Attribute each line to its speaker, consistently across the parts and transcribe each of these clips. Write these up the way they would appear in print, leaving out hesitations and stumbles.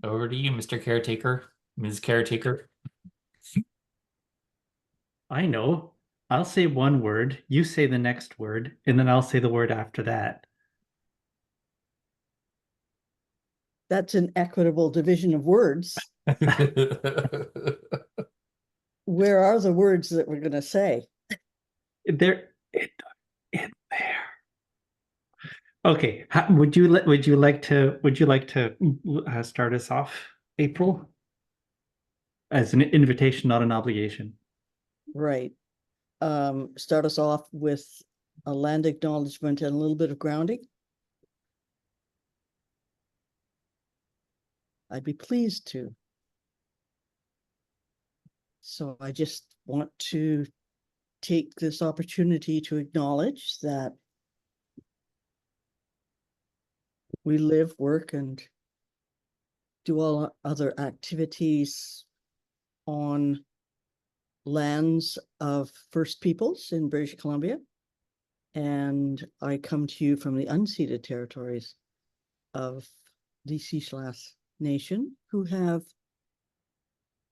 Speaker 1: Over to you, Mr. Caretaker, Ms. Caretaker.
Speaker 2: I know. I'll say one word, you say the next word, and then I'll say the word after that.
Speaker 3: That's an equitable division of words. Where are the words that we're going to say?
Speaker 2: There, it there. Okay. Would you like to start us off, April, as an invitation, not an obligation?
Speaker 3: Right. Start us off with a land acknowledgement and a little bit of grounding. I'd be pleased to. So I just want to take this opportunity to acknowledge that we live, work, and do all other activities on lands of First Peoples in British Columbia. And I come to you from the unceded territories of the Sikslas Nation, who have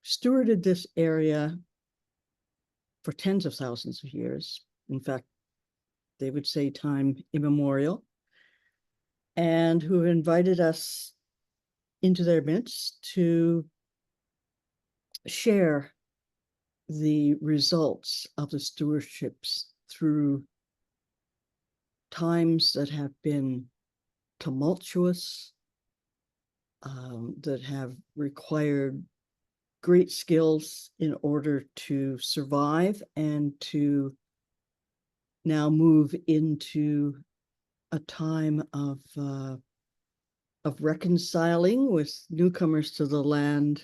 Speaker 3: stewarded this area for tens of thousands of years. In fact, they would say time immemorial, and who have invited us into their midst to share the results of the stewardships through times that have been tumultuous, that have required great skills in order to survive and to now move into a time of reconciling with newcomers to the land,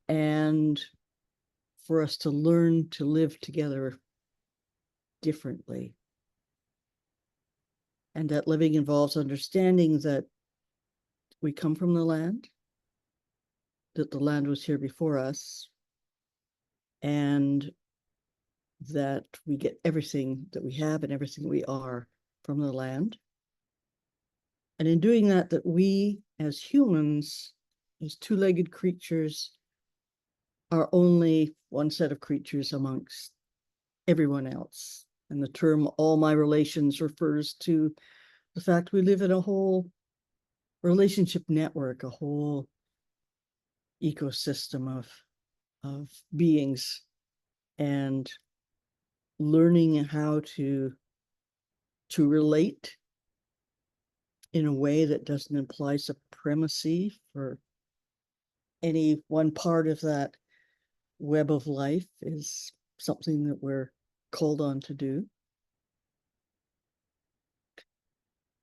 Speaker 3: and for us to learn to live together differently. And that living involves understanding that we come from the land, that the land was here before us, and that we get everything that we have and everything we are from the land. And in doing that, that we as humans, as two-legged creatures, are only one set of creatures amongst everyone else. And the term all my relations refers to the fact we live in a whole relationship network, a whole ecosystem of beings, and learning how to relate in a way that doesn't imply supremacy for any one part of that web of life is something that we're called on to do.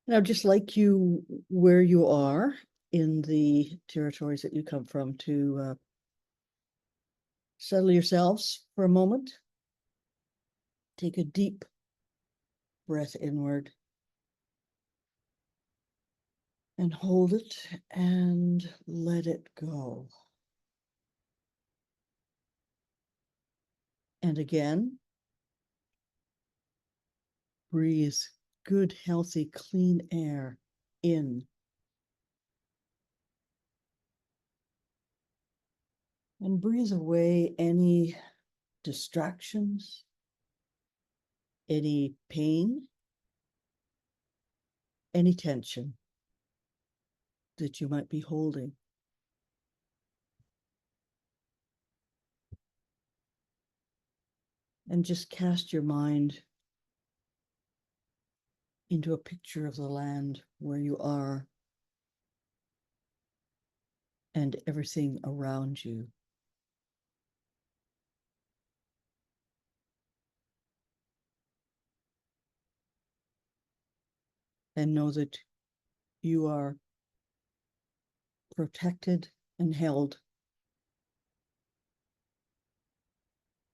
Speaker 3: Now, just like you, where you are in the territories that you come from, to settle yourselves for a moment. Take a deep breath inward and hold it and let it go. And again, breathe good, healthy, clean air in. And breathe away any distractions, any pain, any tension that you might be holding. And just cast your mind into a picture of the land where you are and everything around you. And know that you are protected and held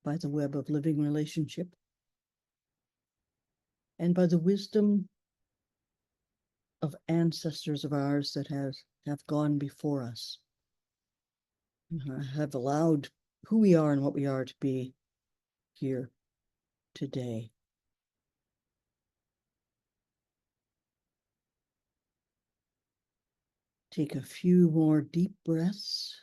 Speaker 3: by the web of living relationship and by the wisdom of ancestors of ours that have gone before us, have allowed who we are and what we are to be here today. Take a few more deep breaths.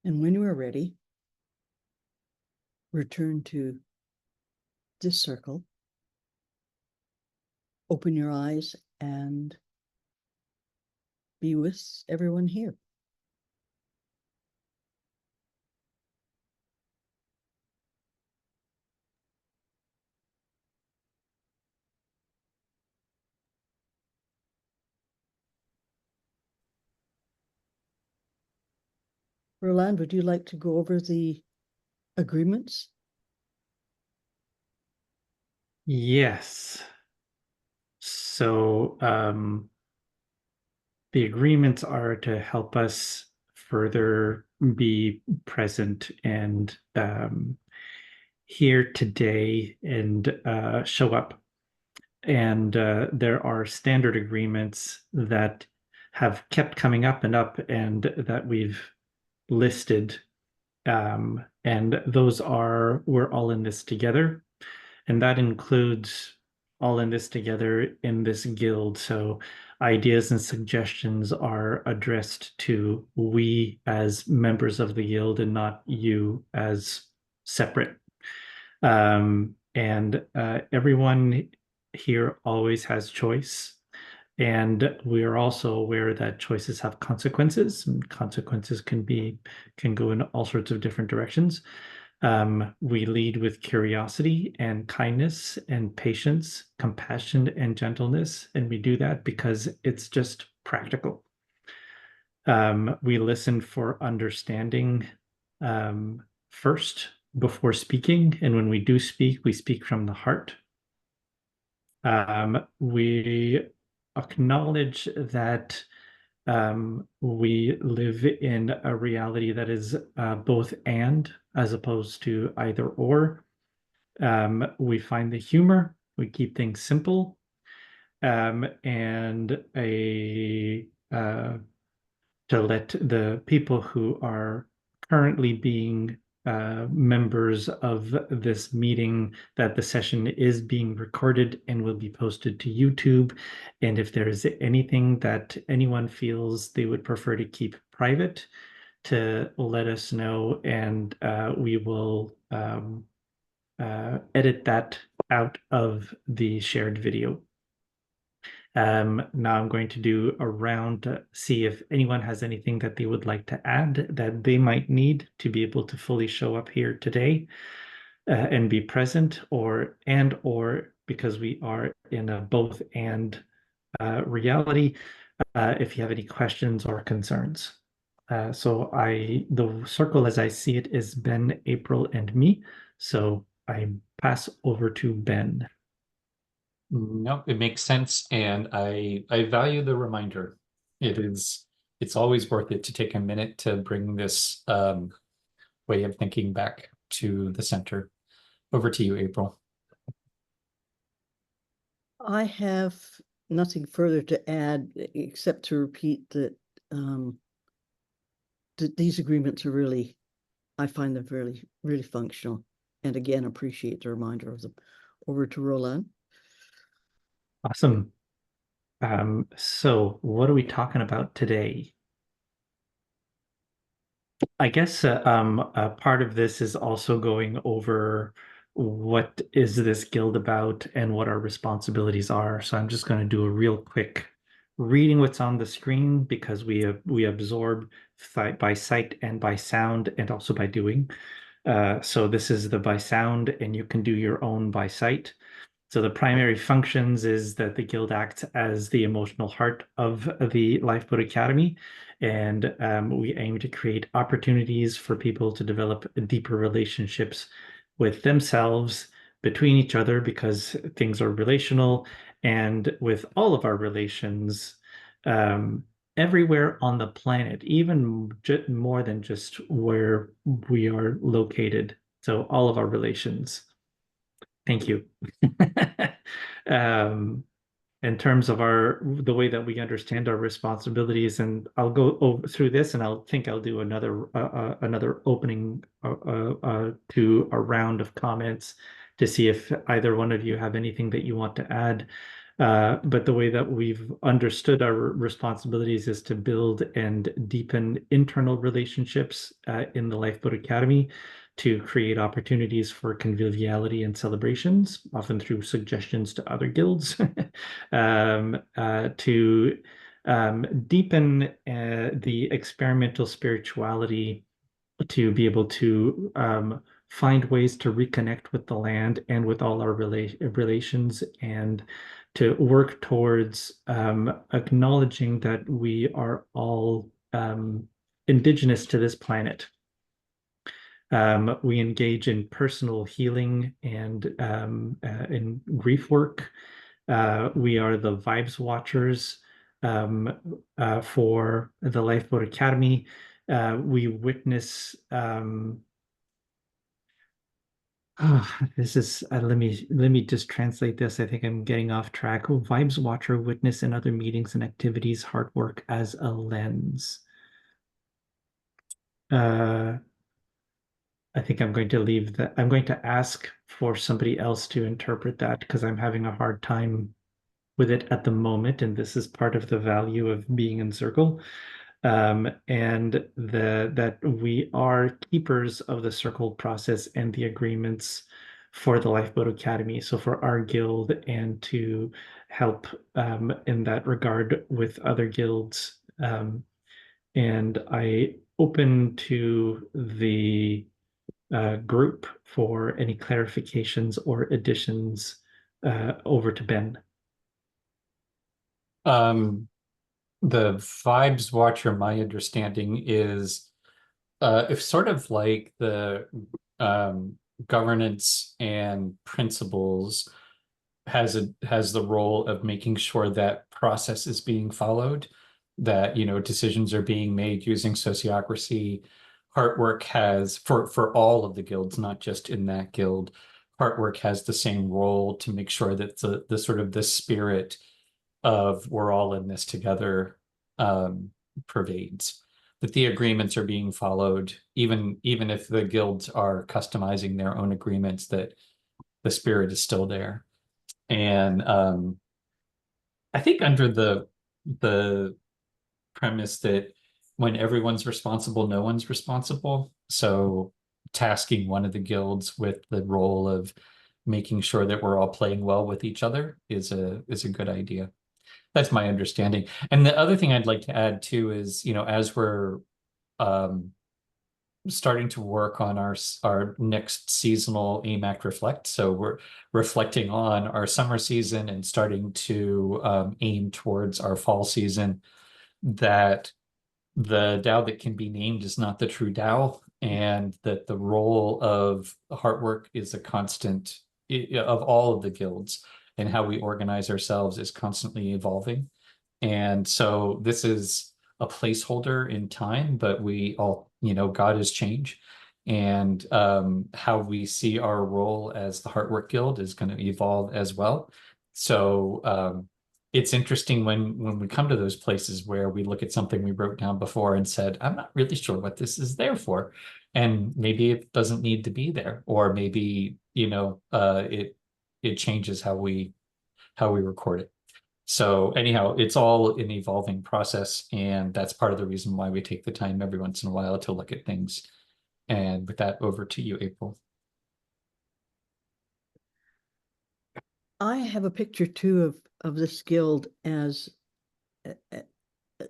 Speaker 3: And when you are ready, return to this circle. Open your eyes and be with everyone here. Roland, would you like to go over the agreements?
Speaker 2: Yes. So the agreements are to help us further be present and here today and show up. And there are standard agreements that have kept coming up and up and that we've listed. And those are, we're all in this together. And that includes all in this together in this guild. So ideas and suggestions are addressed to we as members of the guild and not you as separate. And everyone here always has choice. And we are also aware that choices have consequences. And consequences can go in all sorts of different directions. We lead with curiosity and kindness and patience, compassion and gentleness. And we do that because it's just practical. We listen for understanding first before speaking. And when we do speak, we speak from the heart. We acknowledge that we live in a reality that is both and as opposed to either or. We find the humor, we keep things simple, and to let the people who are currently being members of this meeting that the session is being recorded and will be posted to YouTube. And if there is anything that anyone feels they would prefer to keep private, to let us know, and we will edit that out of the shared video. Now I'm going to do a round to see if anyone has anything that they would like to add that they might need to be able to fully show up here today and be present, or because we are in a both and reality, if you have any questions or concerns. So the circle as I see it is Ben, April, and me. So I pass over to Ben.
Speaker 1: No, it makes sense, and I value the reminder. It's always worth it to take a minute to bring this way of thinking back to the center. Over to you, April.
Speaker 3: I have nothing further to add except to repeat that these agreements are really, I find them really, really functional. And again, appreciate the reminder of them. Over to Roland.
Speaker 2: Awesome. So what are we talking about today? I guess part of this is also going over what is this guild about and what our responsibilities are. So I'm just going to do a real quick reading what's on the screen because we absorb by sight and by sound and also by doing. So this is the by sound, and you can do your own by sight. So the primary functions is that the guild acts as the emotional heart of the Lifeboat Academy, and we aim to create opportunities for people to develop deeper relationships with themselves, between each other, because things are relational, and with all of our relations everywhere on the planet, even more than just where we are located. So all of our relations. Thank you. in terms of the way that we understand our responsibilities. And I'll go over through this, and I'll do another opening to a round of comments to see if either one of you have anything that you want to add. But the way that we've understood our responsibilities is to build and deepen internal relationships in the Lifeboat Academy, to create opportunities for conviviality and celebrations, often through suggestions to other guilds, to deepen the experimental spirituality, to be able to find ways to reconnect with the land and with all our relations, and to work towards acknowledging that we are all indigenous to this planet. We engage in personal healing and in grief work. We are the vibes watchers for the Lifeboat Academy. We witness this is let me just translate this. I think I'm getting off track. Vibes watcher, witness in other meetings and activities, hard work as a lens. I think I'm going to leave that. I'm going to ask for somebody else to interpret that, because I'm having a hard time with it at the moment, and this is part of the value of being in circle. And that we are keepers of the circle process and the agreements for the Lifeboat Academy, so for our guild, and to help in that regard with other guilds. And I open to the group for any clarifications or additions over to Ben.
Speaker 1: The vibes watcher, my understanding is if sort of like the governance and principles has the role of making sure that process is being followed, that decisions are being made using sociocracy. Heartwork has, for all of the guilds, not just in that guild, Heartwork has the same role to make sure that the sort of the spirit of we're all in this together pervades, that the agreements are being followed, even if the guilds are customizing their own agreements, that the spirit is still there. And I think under the premise that when everyone's responsible, no one's responsible. So tasking one of the guilds with the role of making sure that we're all playing well with each other is a good idea. That's my understanding. And the other thing I'd like to add too is, as we're starting to work on our next seasonal AMAC Reflect, so we're reflecting on our summer season and starting to aim towards our fall season, that the Tao that can be named is not the true Tao, and that the role of Heartwork is a constant of all of the guilds, and how we organize ourselves is constantly evolving. And so this is a placeholder in time, but we all, God is change. And how we see our role as the Heartwork Guild is going to evolve as well. So it's interesting when we come to those places where we look at something we wrote down before and said, I'm not really sure what this is there for. And maybe it doesn't need to be there, or maybe, it changes how we record it. So anyhow, it's all an evolving process, and that's part of the reason why we take the time every once in a while to look at things. And with that, over to you, April.
Speaker 3: I have a picture too of this guild as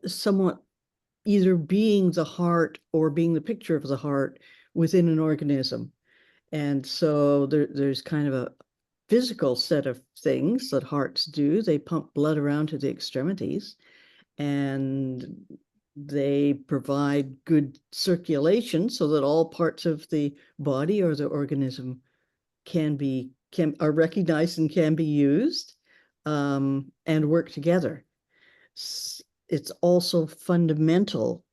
Speaker 3: somewhat either being the heart or being the picture of the heart within an organism. And so there's kind of a physical set of things that hearts do. They pump blood around to the extremities, and they provide good circulation so that all parts of the body or the organism are recognized and can be used, and work together. It's also fundamental.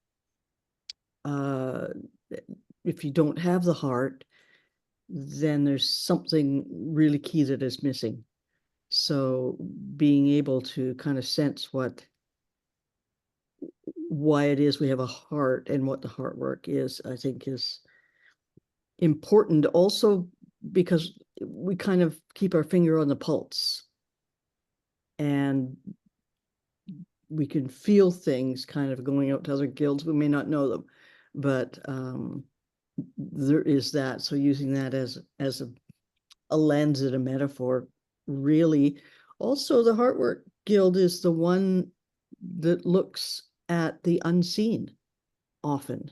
Speaker 3: If you don't have the heart, then there's something really key that is missing. So being able to kind of sense why it is we have a heart and what the heart work is, I think is important also because we kind of keep our finger on the pulse and we can feel things kind of going out to other guilds. We may not know them, but there is that. So using that as a lens and a metaphor, really. Also, the Heartwork Guild is the one that looks at the unseen often.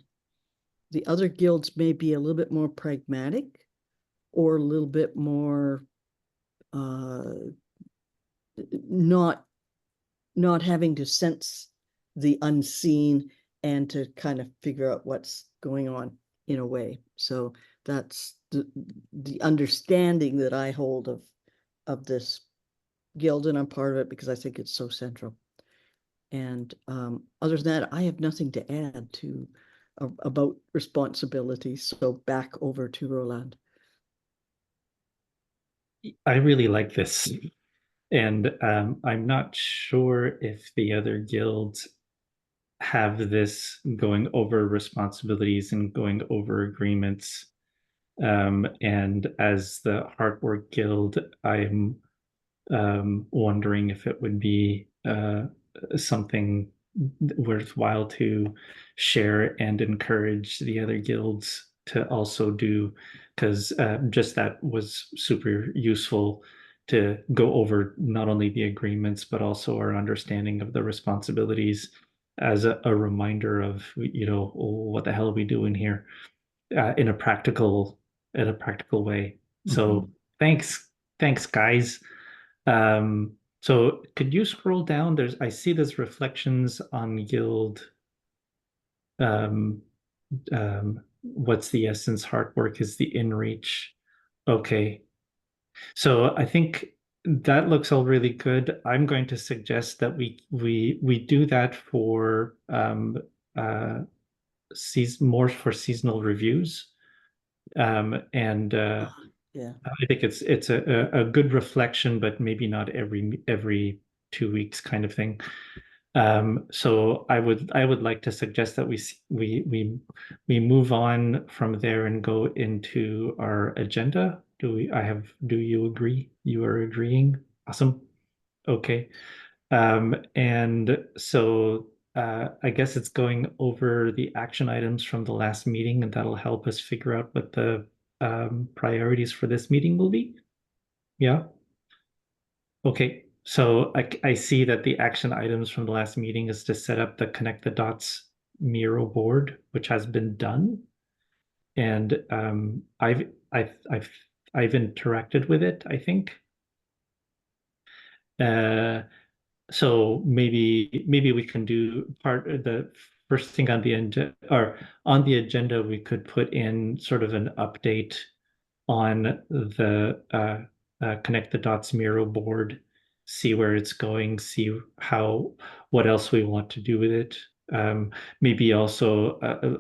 Speaker 3: The other guilds may be a little bit more pragmatic or a little bit more not having to sense the unseen and to kind of figure out what's going on in a way. So that's the understanding that I hold of this guild, and I'm part of it because I think it's so central. And other than that, I have nothing to add to about responsibility. So back over to Roland.
Speaker 2: I really like this. And I'm not sure if the other guilds have this going over responsibilities and going over agreements. And as the Heartwork Guild, I'm wondering if it would be something worthwhile to share and encourage the other guilds to also do, because just that was super useful to go over not only the agreements but also our understanding of the responsibilities as a reminder of, you know, what the hell are we doing here in a practical way. So thanks guys. So could you scroll down? I see there's reflections on guild. What's the essence? Heart work is the inreach. Okay. So I think that looks all really good. I'm going to suggest that we do that for more for seasonal reviews. And
Speaker 3: Yeah.
Speaker 2: I think it's a good reflection, but maybe not every 2 weeks kind of thing. So I would like to suggest that we move on from there and go into our agenda. Do you agree? You are agreeing? Awesome. Okay. And so I guess it's going over the action items from the last meeting, and that'll help us figure out what the priorities for this meeting will be. Yeah. Okay. So I see that the action items from the last meeting is to set up the Connect the Dots Miro board, which has been done. And I've interacted with it, I think. So maybe we can do part of the first thing on the agenda, or on the agenda, we could put in sort of an update on the Connect the Dots Miro board, see where it's going, see what else we want to do with it. Maybe also an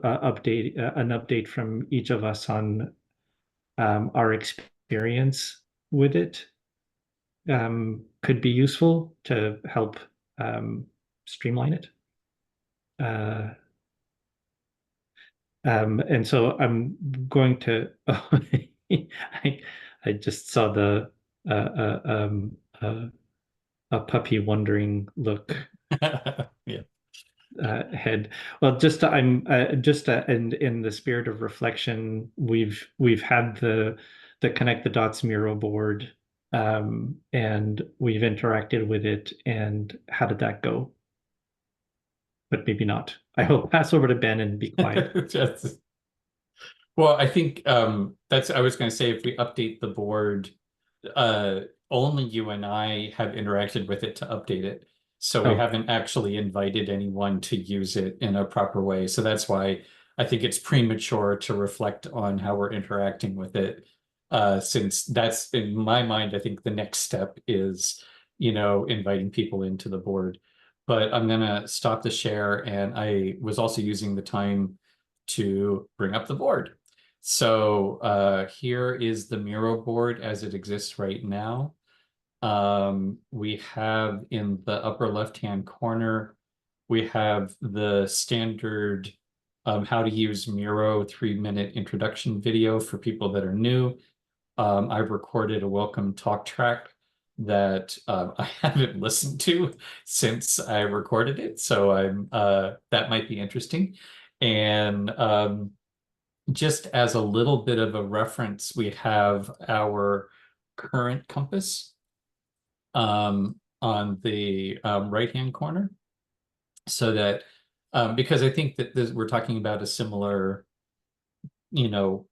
Speaker 2: update from each of us on our experience with it. Could be useful to help streamline it. And so I'm going to, I just saw the a puppy wondering look
Speaker 1: Yeah.
Speaker 2: head. Well, in the spirit of reflection, we've had the Connect the Dots Miro board, and we've interacted with it. And how did that go? But maybe not. I will pass over to Ben and be quiet.
Speaker 1: Just, well, I think I was going to say, if we update the board, only you and I have interacted with it to update it. So we
Speaker 2: Oh.
Speaker 1: haven't actually invited anyone to use it in a proper way. So that's why I think it's premature to reflect on how we're interacting with it. Since that's, in my mind, I think the next step is, inviting people into the board. But I'm gonna stop the share, and I was also using the time to bring up the board. So here is the Miro board as it exists right now. We have in the upper left-hand corner, we have the standard how to use Miro 3-minute introduction video for people that are new. I've recorded a welcome talk track that I haven't listened to since I recorded it, so that might be interesting. And just as a little bit of a reference, we have our current compass on the right-hand corner, so that because I think that we're talking about a similar, you know,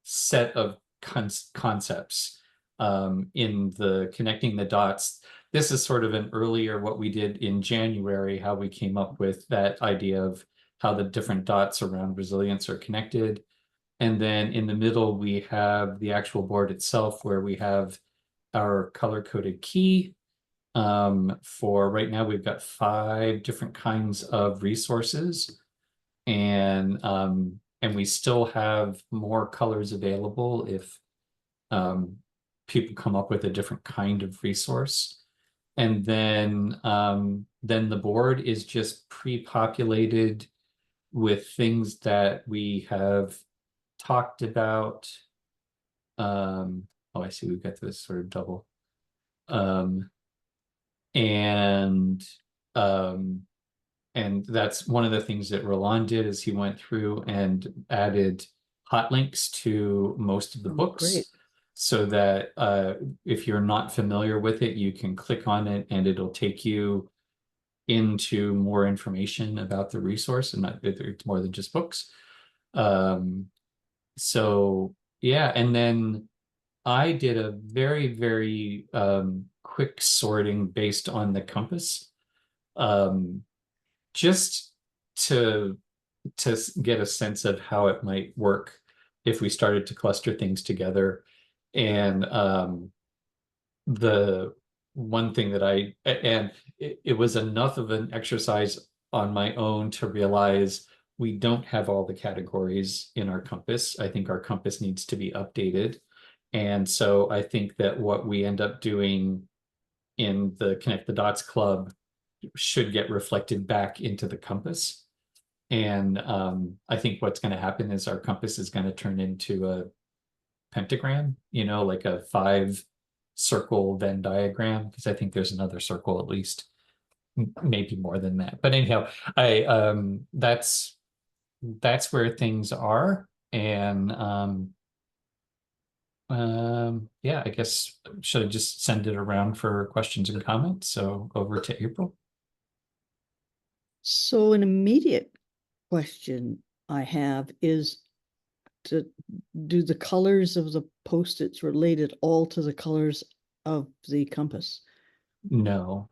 Speaker 1: set of concepts in the connecting the dots. This is sort of an earlier what we did in January, how we came up with that idea of how the different dots around resilience are connected. And then in the middle, we have the actual board itself, where we have our color-coded key. For right now, we've got 5 different kinds of resources, and we still have more colors available if people come up with a different kind of resource. And then the board is just pre-populated with things that we have talked about. Oh, I see, we've got this sort of double. And that's one of the things that Roland did, is he went through and added hot links to most of the books.
Speaker 3: Great.
Speaker 1: So that if you're not familiar with it, you can click on it and it'll take you into more information about the resource, and it's more than just books. So yeah, and then I did a very, very quick sorting based on the compass, just to get a sense of how it might work if we started to cluster things together. And the one thing that it was enough of an exercise on my own to realize we don't have all the categories in our compass. I think our compass needs to be updated. And so I think that what we end up doing in the Connect the Dots Club should get reflected back into the compass. And I think what's going to happen is our compass is going to turn into a pentagram, like a 5-circle Venn diagram, because I think there's another circle at least, maybe more than that. But anyhow, that's where things are. And yeah, I guess, should I just send it around for questions and comments? So over to April.
Speaker 3: So an immediate question I have is, do the colors of the Post-its related all to the colors of the compass?
Speaker 1: No,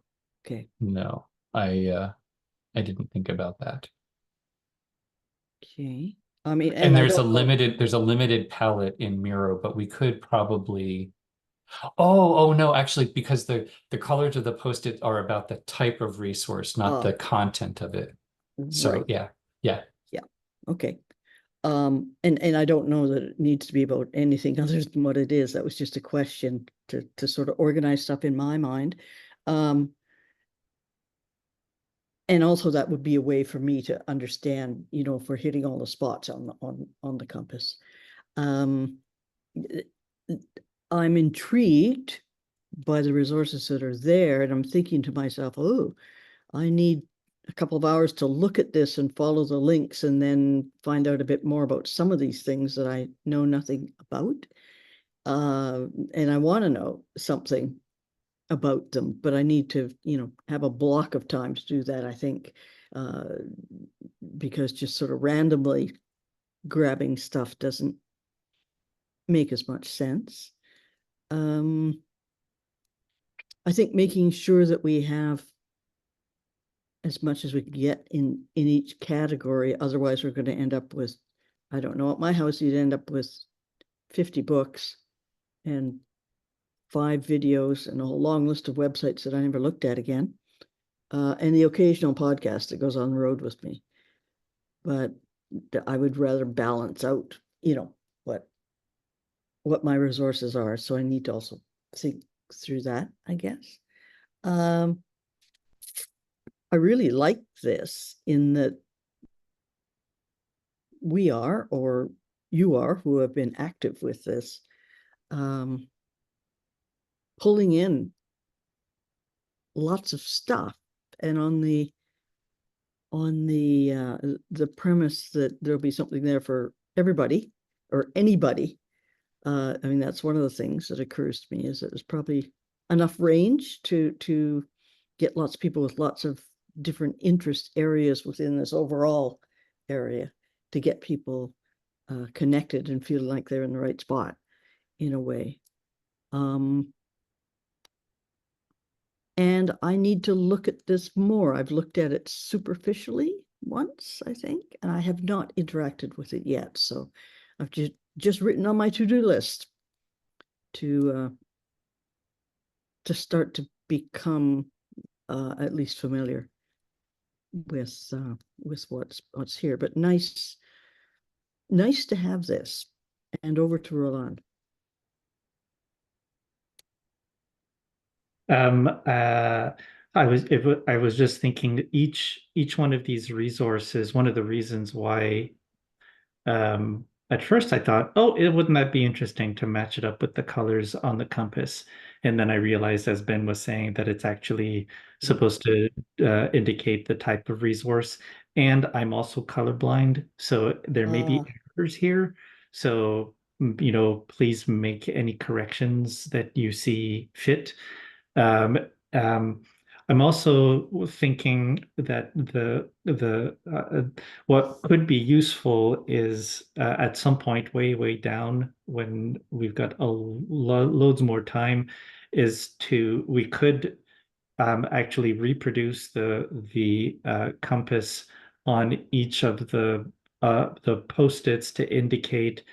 Speaker 3: Okay.
Speaker 1: no, I didn't think about that.
Speaker 3: Okay. I mean,
Speaker 1: And
Speaker 3: I
Speaker 1: there's a
Speaker 3: don't know.
Speaker 1: limited palette in Miro, but we could probably, oh no, actually, because the colors of the Post-it are about the type of resource, not the content of it. So
Speaker 3: Right.
Speaker 1: yeah.
Speaker 3: Okay. And I don't know that it needs to be about anything other than what it is. That was just a question to sort of organize stuff in my mind. And also that would be a way for me to understand, if we're hitting all the spots on the compass. I'm intrigued by the resources that are there, and I'm thinking to myself, oh, I need a couple of hours to look at this and follow the links and then find out a bit more about some of these things that I know nothing about. And I want to know something about them, but I need to, have a block of time to do that, I think, because just sort of randomly grabbing stuff doesn't make as much sense. I think making sure that we have as much as we can get in each category, otherwise we're going to end up with, I don't know, at my house you'd end up with 50 books and 5 videos and a whole long list of websites that I never looked at again, and the occasional podcast that goes on the road with me. But I would rather balance out, what my resources are. So I need to also think through that, I guess. I really like this in that we are, or you are, who have been active with this, pulling in lots of stuff, and on the premise that there'll be something there for everybody or anybody. I mean, that's one of the things that occurs to me, is that there's probably enough range to get lots of people with lots of different interest areas within this overall area, to get people connected and feel like they're in the right spot in a way. And I need to look at this more. I've looked at it superficially once, I think, and I have not interacted with it yet. So I've just written on my to-do list to start to become at least familiar with what's here. But nice to have this. And over to Roland.
Speaker 2: I was just thinking that each one of these resources, one of the reasons why at first I thought, oh, wouldn't that be interesting to match it up with the colors on the compass? And then I realized, as Ben was saying, that it's actually supposed to indicate the type of resource. And I'm also colorblind, so there may be errors here. So, please make any corrections that you see fit. Um, um, I'm also thinking that what could be useful is at some point way down, when we've got loads more time, is we could actually reproduce the compass on each of the post-its to indicate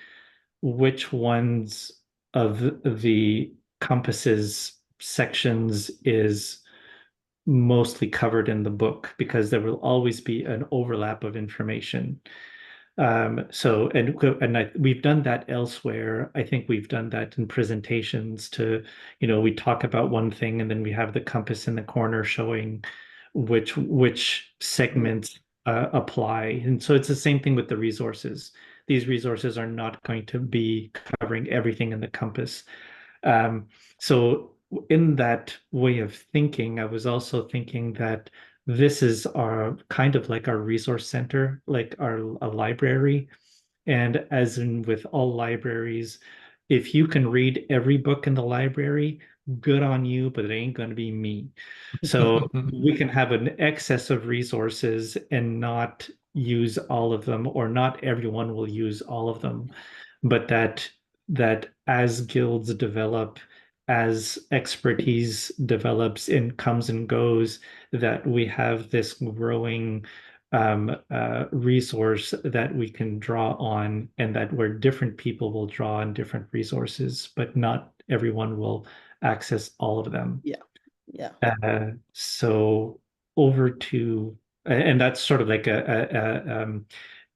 Speaker 2: which ones of the compasses sections is mostly covered in the book, because there will always be an overlap of information. We've done that elsewhere. I think we've done that in presentations we talk about one thing and then we have the compass in the corner showing which segments apply. And so it's the same thing with the resources. These resources are not going to be covering everything in the compass. So in that way of thinking, I was also thinking that this is our kind of like our resource center, like a library. And as in with all libraries, if you can read every book in the library, good on you, but it ain't going to be me. So we can have an excess of resources and not use all of them, or not everyone will use all of them. But that as guilds develop, as expertise develops and comes and goes, that we have this growing resource that we can draw on, and that where different people will draw on different resources, but not everyone will access all of them.
Speaker 3: Yeah.
Speaker 2: So over to, and that's sort of like an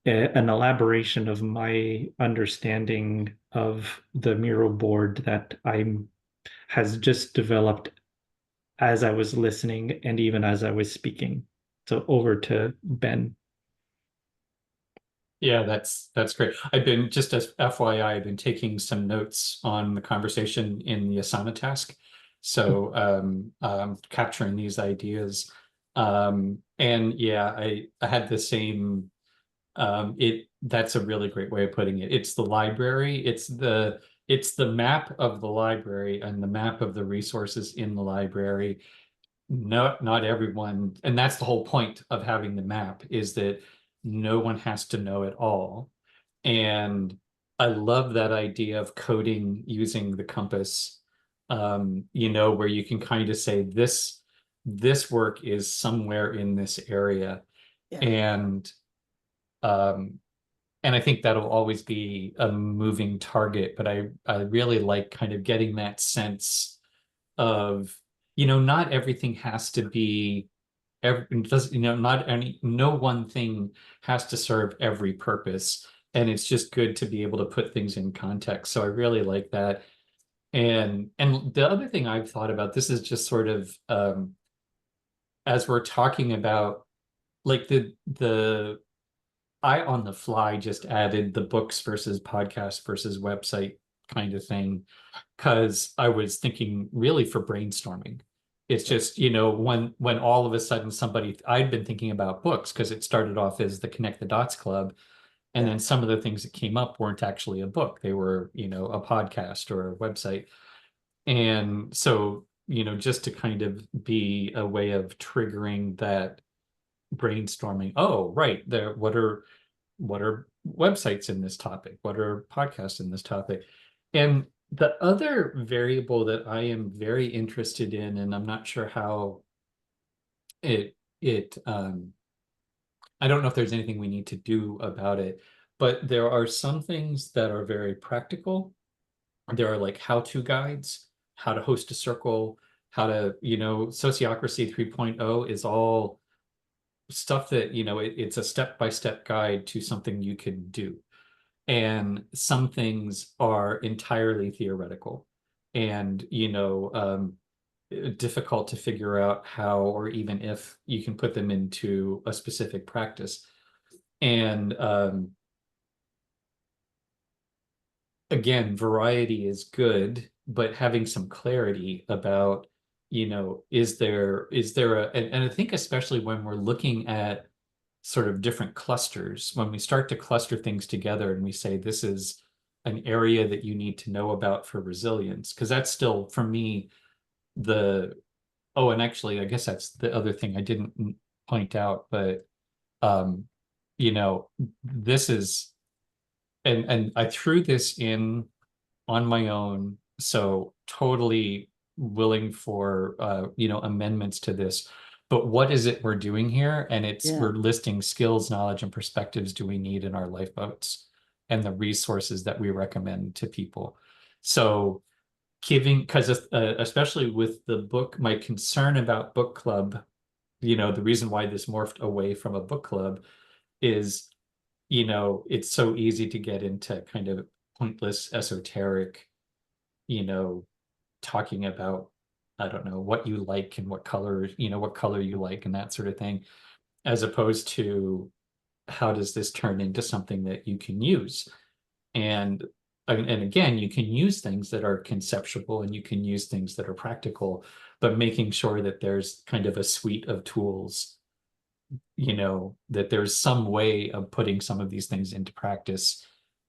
Speaker 2: elaboration of my understanding of the Miro board that has just developed as I was listening and even as I was speaking. So over to Ben.
Speaker 1: Yeah, that's great. I've been, just as FYI, I've been taking some notes on the conversation in the Asana task. So capturing these ideas. And yeah, I had the same that's a really great way of putting it. It's the library, it's the map of the library and the map of the resources in the library. Not everyone, and that's the whole point of having the map, is that no one has to know it all. And I love that idea of coding using the compass, where you can kind of say this work is somewhere in this area.
Speaker 3: Yeah.
Speaker 1: And I think that'll always be a moving target, but I really like kind of getting that sense of, not everything has to be no one thing has to serve every purpose. And it's just good to be able to put things in context. So I really like that. And the other thing I've thought about, this is just sort of as we're talking about like the I on the fly just added the books versus podcast versus website kind of thing because I was thinking really for brainstorming. It's just, when all of a sudden I'd been thinking about books because it started off as the Connect the Dots Club. And
Speaker 3: Yeah.
Speaker 1: then some of the things that came up weren't actually a book. They were, a podcast or a website. And so, just to kind of be a way of triggering that brainstorming. Oh, right. What are websites in this topic? What are podcasts in this topic? And the other variable that I am very interested in, and I'm not sure how it I don't know if there's anything we need to do about it, but there are some things that are very practical. There are like how-to guides, how to host a circle, how to, Sociocracy 3.0 is all stuff that, it's a step-by-step guide to something you can do. And some things are entirely theoretical and, difficult to figure out how or even if you can put them into a specific practice. And again, variety is good, but having some clarity about, is there and I think especially when we're looking at sort of different clusters, when we start to cluster things together and we say this is an area that you need to know about for resilience, because that's still for me the oh, and actually I guess that's the other thing I didn't point out, but um, you know, this is and I threw this in on my own, so totally willing for amendments to this. But what is it we're doing here? And
Speaker 3: Yeah.
Speaker 1: we're listing skills, knowledge, and perspectives do we need in our lifeboats and the resources that we recommend to people. So giving, because especially with the book, my concern about book club, the reason why this morphed away from a book club is, it's so easy to get into kind of pointless, esoteric, you know, talking about, I don't know, what you like and what color you like and that sort of thing, as opposed to how does this turn into something that you can use? And and again, you can use things that are conceptual and you can use things that are practical, but making sure that there's kind of a suite of tools, that there's some way of putting some of these things into practice,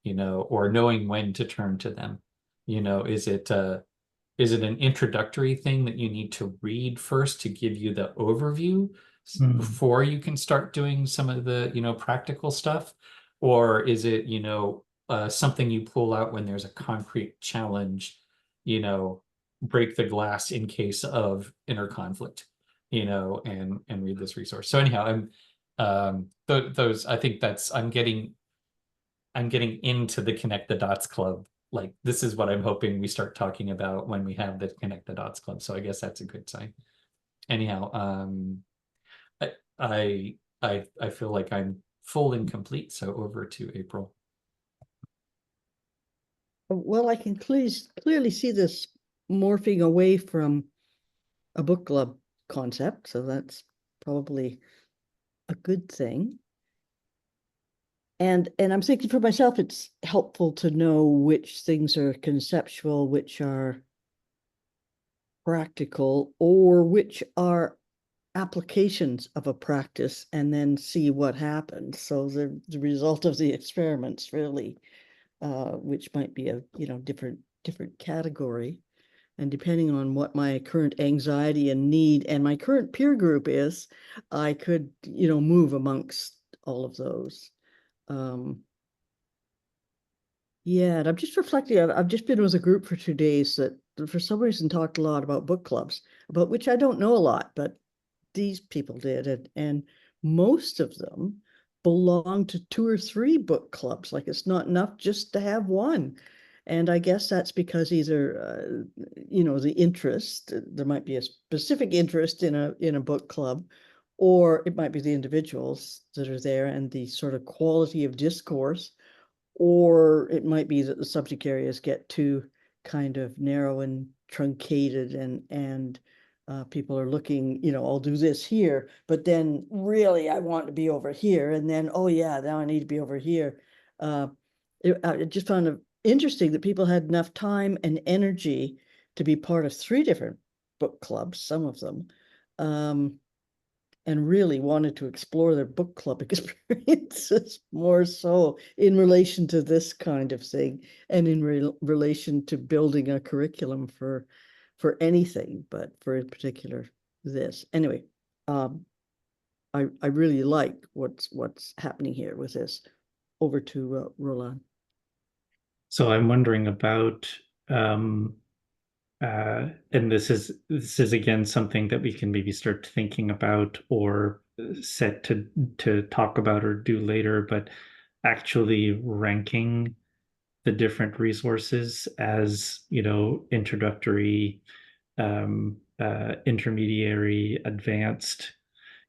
Speaker 1: or knowing when to turn to them. Is it an introductory thing that you need to read first to give you the overview before you can start doing some of the, practical stuff? Or is it, something you pull out when there's a concrete challenge, break the glass in case of inner conflict, and read this resource. So anyhow, those, I think I'm getting into the Connect the Dots Club. Like this is what I'm hoping we start talking about when we have the Connect the Dots Club. So I guess that's a good sign. Anyhow, I I feel like I'm full and complete. So over to April.
Speaker 3: Well, I can clearly see this morphing away from a book club concept, so that's probably a good thing. And I'm thinking for myself, it's helpful to know which things are conceptual, which are practical, or which are applications of a practice, and then see what happens. So the result of the experiments really, which might be a different category. And depending on what my current anxiety and need and my current peer group is, I could, move amongst all of those. Yeah, and I'm just reflecting. I've just been with a group for 2 days that, for some reason, talked a lot about book clubs, about which I don't know a lot, but these people did, and most of them belong to 2 or 3 book clubs. Like it's not enough just to have one. And I guess that's because either, the interest, there might be a specific interest in a book club, or it might be the individuals that are there and the sort of quality of discourse, or it might be that the subject areas get too kind of narrow and truncated, and people are looking, I'll do this here, but then really I want to be over here, and then, oh yeah, now I need to be over here. I just found it interesting that people had enough time and energy to be part of 3 different book clubs, some of them, and really wanted to explore their book club experiences more so in relation to this kind of thing, and in relation to building a curriculum for anything, but for in particular this. Anyway, I really like what's happening here with this. Over to Roland.
Speaker 2: So I'm wondering about, and this is again something that we can maybe start thinking about or set to talk about or do later, but actually ranking the different resources as, introductory, intermediary, advanced,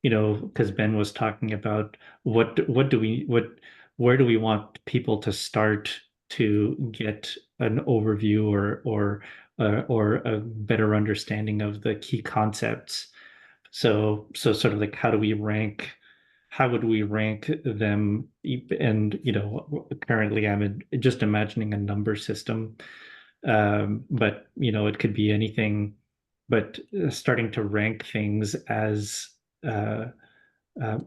Speaker 2: because Ben was talking about where do we want people to start to get an overview or a better understanding of the key concepts. So sort of like how would we rank them? And currently I'm just imagining a number system, but it could be anything, but starting to rank things as uh,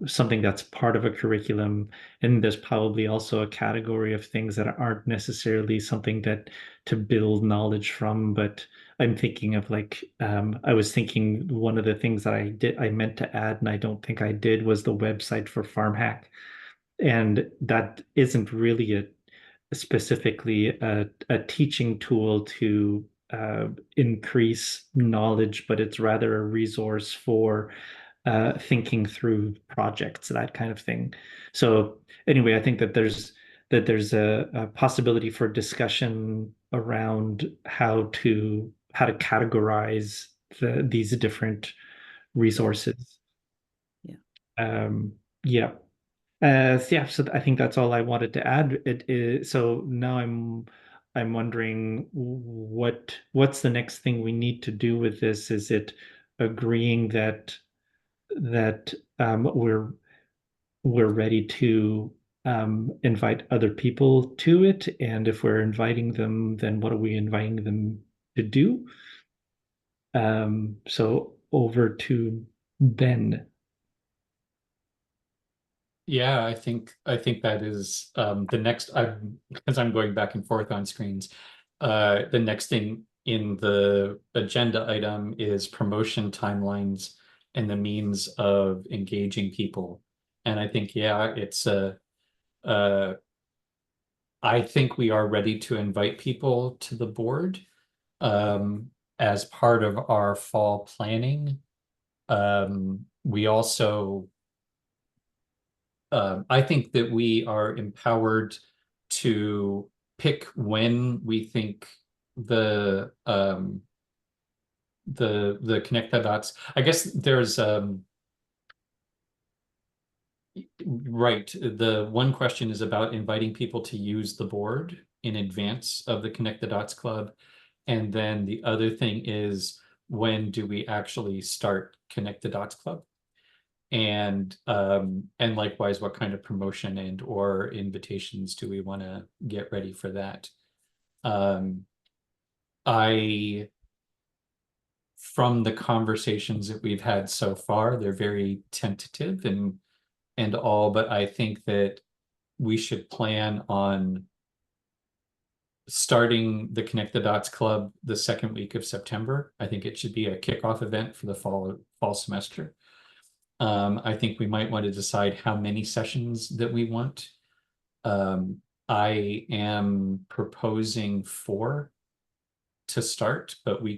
Speaker 2: something that's part of a curriculum. And there's probably also a category of things that aren't necessarily something that to build knowledge from, but I'm thinking of like, I was thinking one of the things that I meant to add, and I don't think I did, was the website for FarmHack. And that isn't really specifically a teaching tool to increase knowledge, but it's rather a resource for thinking through projects, that kind of thing. So anyway, I think that there's a possibility for discussion around how to categorize these different resources.
Speaker 3: Yeah.
Speaker 2: Yeah. Yeah, so I think that's all I wanted to add. It is, so now I'm wondering what's the next thing we need to do with this? Is it agreeing that we're ready to invite other people to it, and if we're inviting them, then what are we inviting them to do? So over to Ben.
Speaker 1: Yeah, I think that is the next. Because I'm going back and forth on screens. The next thing in the agenda item is promotion timelines and the means of engaging people. And I think, yeah, it's uh I think we are ready to invite people to the board as part of our fall planning. We also I think that we are empowered to pick when we think the connect the dots. I guess there's right. The one question is about inviting people to use the board in advance of the Connect the Dots Club. And then the other thing is, when do we actually start Connect the Dots Club? And likewise, what kind of promotion and or invitations do we want to get ready for that? I From the conversations that we've had so far, they're very tentative and all, but I think that we should plan on starting the Connect the Dots Club the second week of September. I think it should be a kickoff event for the fall semester. I think we might want to decide how many sessions that we want. I am proposing 4 to start, but we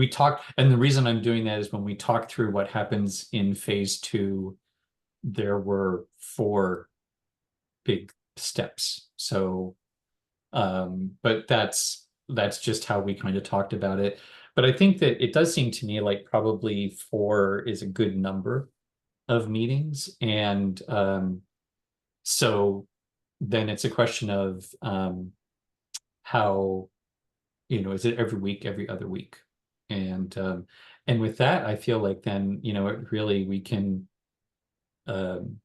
Speaker 1: talked, and the reason I'm doing that is when we talk through what happens in phase 2, there were 4 big steps. So, but that's just how we kind of talked about it. But I think that it does seem to me like probably 4 is a good number of meetings. And so then it's a question of how is it every week, every other week? And with that, I feel like then, it really um,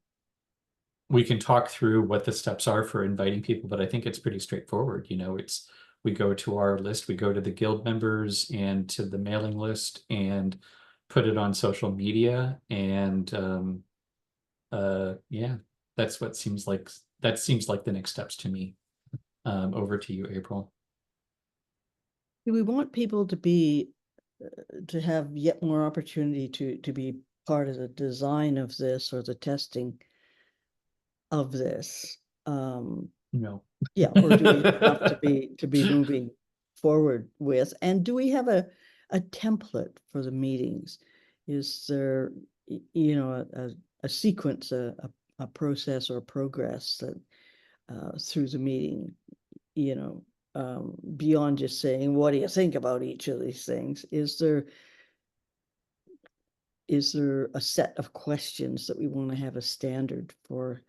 Speaker 1: we can talk through what the steps are for inviting people, but I think it's pretty straightforward. We go to our list, we go to the guild members and to the mailing list and put it on social media. And yeah, that seems like the next steps to me. Over to you, April.
Speaker 3: Do we want people to have yet more opportunity to be part of the design of this or the testing of this?
Speaker 1: No.
Speaker 3: Yeah, or do we have to be moving forward with? And do we have a template for the meetings? Is there, a sequence, a process or progress that through the meeting, beyond just saying, what do you think about each of these things? Is there a set of questions that we want to have a standard for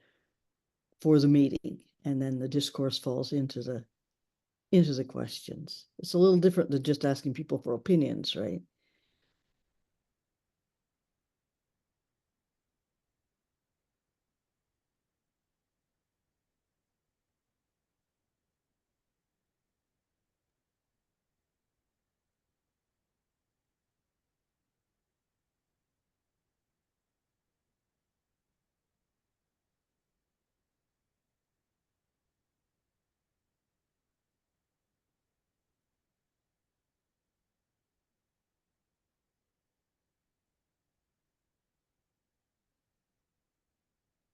Speaker 3: the meeting, and then the discourse falls into the questions? It's a little different than just asking people for opinions, right?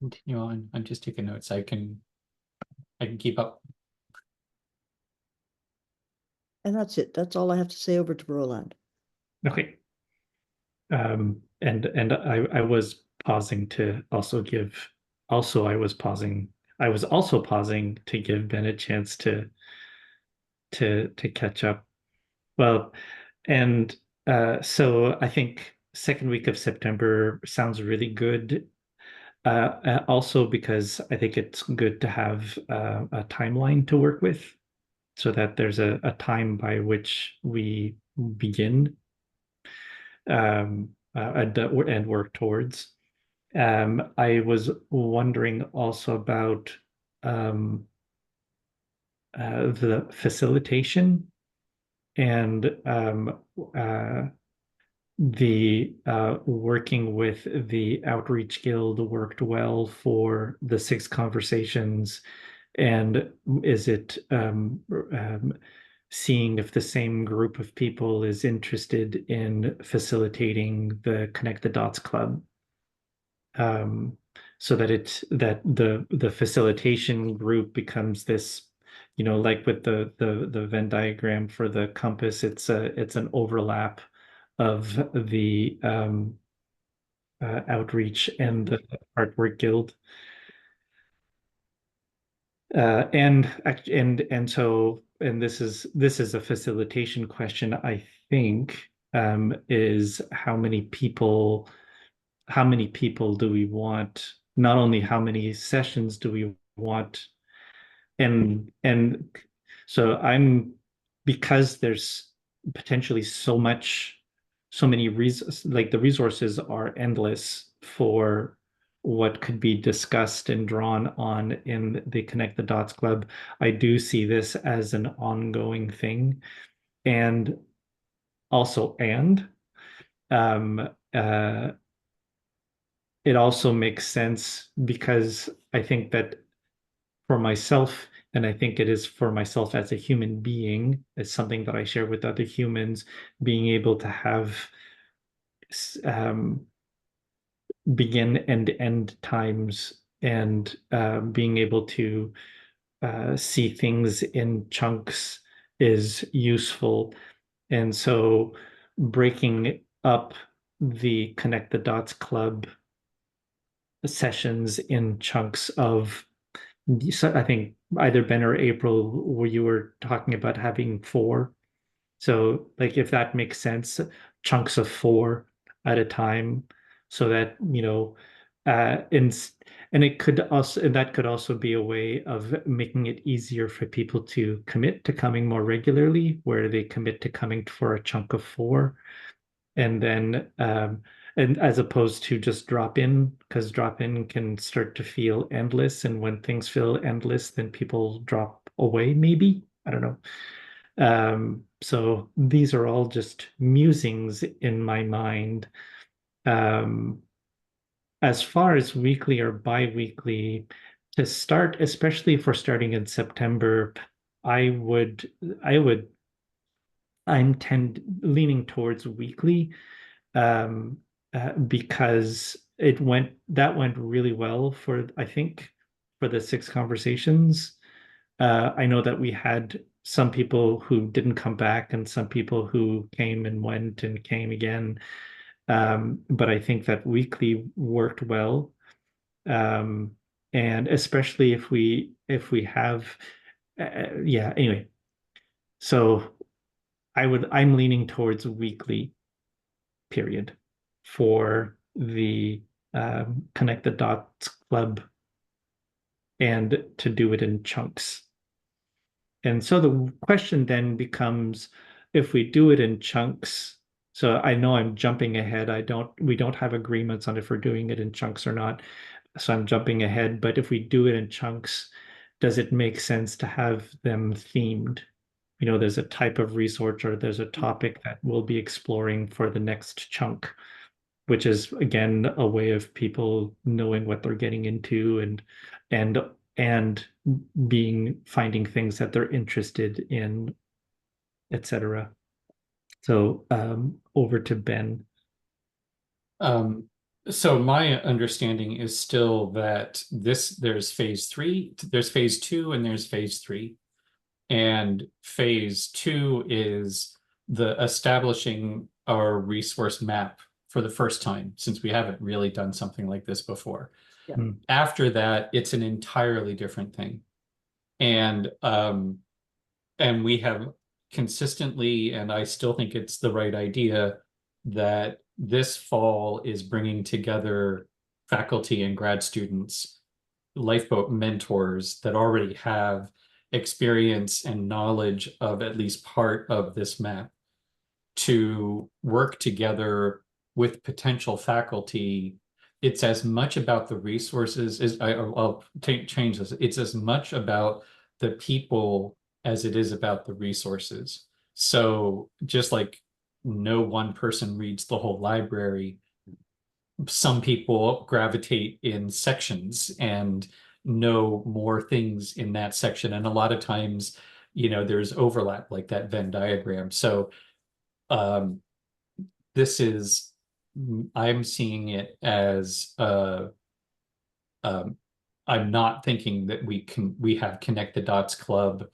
Speaker 1: Continue on. I'm just taking notes. I can keep up.
Speaker 3: And that's it. That's all I have to say over to Roland.
Speaker 2: Okay. And I was pausing to also give, also I was also pausing to give Ben a chance to catch up. Well, and so I think second week of September sounds really good. Also because I think it's good to have a timeline to work with, so that there's a time by which we begin and work towards. I was wondering also about the facilitation and the working with the Outreach Guild worked well for the 6 conversations. And is it seeing if the same group of people is interested in facilitating the Connect the Dots Club, so that the facilitation group becomes this, like with the Venn diagram for the compass, it's an overlap of the outreach and the Heartwork Guild. And so this is a facilitation question, I think, is how many people do we want? Not only how many sessions do we want, and so because there's potentially so many reasons, like the resources are endless for what could be discussed and drawn on in the Connect the Dots Club. I do see this as an ongoing thing, and also um, uh, it also makes sense because I think that for myself, and I think it is for myself as a human being, it's something that I share with other humans, being able to have um, begin and end times, and being able to see things in chunks is useful. And so breaking up the Connect the Dots Club sessions in chunks of, so I think either Ben or April, where you were talking about having 4. So like if that makes sense, chunks of 4 at a time, so that and and it could also, and that could also be a way of making it easier for people to commit to coming more regularly, where they commit to coming for a chunk of 4, and then and as opposed to just drop in, because drop in can start to feel endless, and when things feel endless, then people drop away, maybe. I don't know. So these are all just musings in my mind. As far as weekly or bi-weekly, to start, especially if we're starting in September, I would, I would, I'm leaning towards weekly, because that went really well for, I think, for the 6 conversations. I know that we had some people who didn't come back and some people who came and went and came again. But I think that weekly worked well. And especially if we have, yeah, anyway. So I'm leaning towards weekly, period, for the Connect the Dots Club, and to do it in chunks. And so the question then becomes, if we do it in chunks, so I know I'm jumping ahead. We don't have agreements on if we're doing it in chunks or not. So I'm jumping ahead, but if we do it in chunks, does it make sense to have them themed? There's a type of resource or there's a topic that we'll be exploring for the next chunk, which is again a way of people knowing what they're getting into, and and finding things that they're interested in, etc. So over to Ben.
Speaker 1: So my understanding is still that there's phase 3, there's phase 2, and there's phase 3. And phase 2 is the establishing our resource map for the first time, since we haven't really done something like this before.
Speaker 3: Yeah.
Speaker 1: After that, it's an entirely different thing. And we have consistently, and I still think it's the right idea, that this fall is bringing together faculty and grad students, lifeboat mentors that already have experience and knowledge of at least part of this map, to work together with potential faculty. It's as much about the resources as I'll change this. It's as much about the people as it is about the resources. So just like no one person reads the whole library, some people gravitate in sections and know more things in that section. And a lot of times, there's overlap, like that Venn diagram. So this is, I'm seeing it as I'm not thinking that we have Connect the Dots Club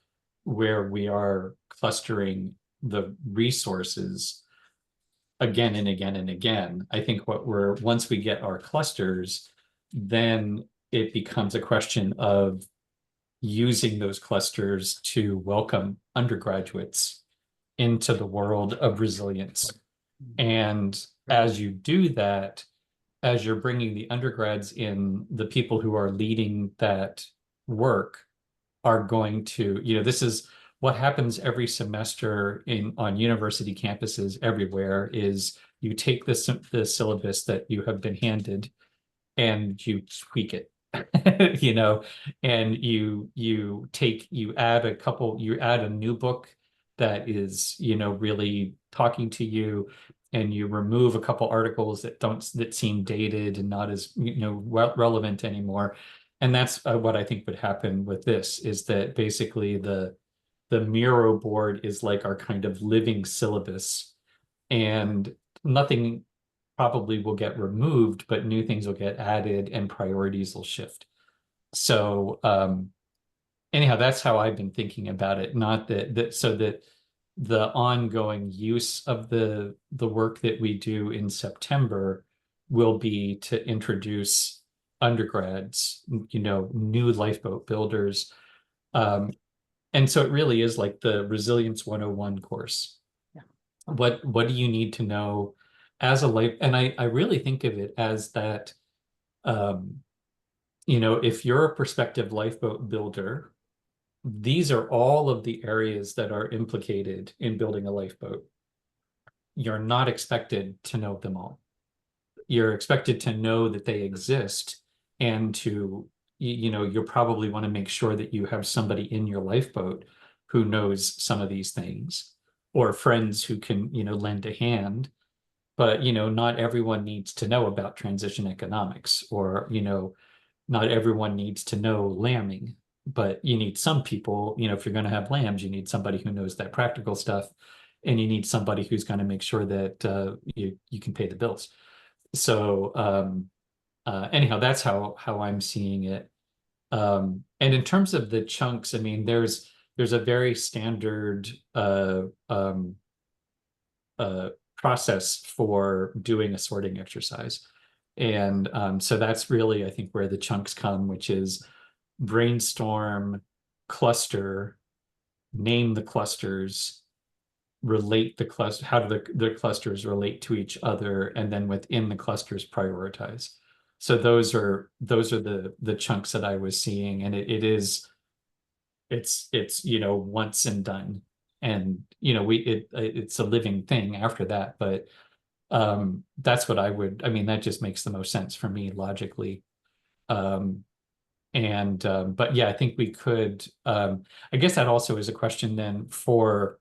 Speaker 1: where we are clustering the resources again and again and again. I think once we get our clusters, then it becomes a question of using those clusters to welcome undergraduates into the world of resilience. And as you do that, as you're bringing the undergrads in, the people who are leading that work are going to, this is what happens every semester on university campuses everywhere, is you take the syllabus that you have been handed and you tweak it. And you add a new book that is, really talking to you, and you remove a couple articles that seem dated and not as, relevant anymore. And that's what I think would happen with this, is that basically the Miro board is like our kind of living syllabus, and nothing probably will get removed, but new things will get added and priorities will shift. So anyhow, that's how I've been thinking about it. Not so that the ongoing use of the work that we do in September will be to introduce undergrads, new lifeboat builders. And so it really is like the Resilience 101 course.
Speaker 3: Yeah.
Speaker 1: What do you need to know as a life? And I really think of it as that You know, if you're a prospective lifeboat builder, these are all of the areas that are implicated in building a lifeboat. You're not expected to know them all. You're expected to know that they exist, and to, you know, you'll probably want to make sure that you have somebody in your lifeboat who knows some of these things, or friends who can, you know, lend a hand. But, you know, not everyone needs to know about transition economics, or, you know, not everyone needs to know lambing, but you need some people, you know, if you're going to have lambs, you need somebody who knows that practical stuff, and you need somebody who's going to make sure that you can pay the bills. So anyhow, that's how I'm seeing it. And in terms of the chunks, I mean, there's a very standard process for doing a sorting exercise. And so that's really, I think, where the chunks come, which is brainstorm, cluster, name the clusters, relate the cluster, how do the clusters relate to each other, and then within the clusters prioritize. So those are the chunks that I was seeing, and it's you know, once and done, and you know, it's a living thing after that. But that's what I mean, that just makes the most sense for me logically. Um, and but yeah, I think we could I guess that also is a question then for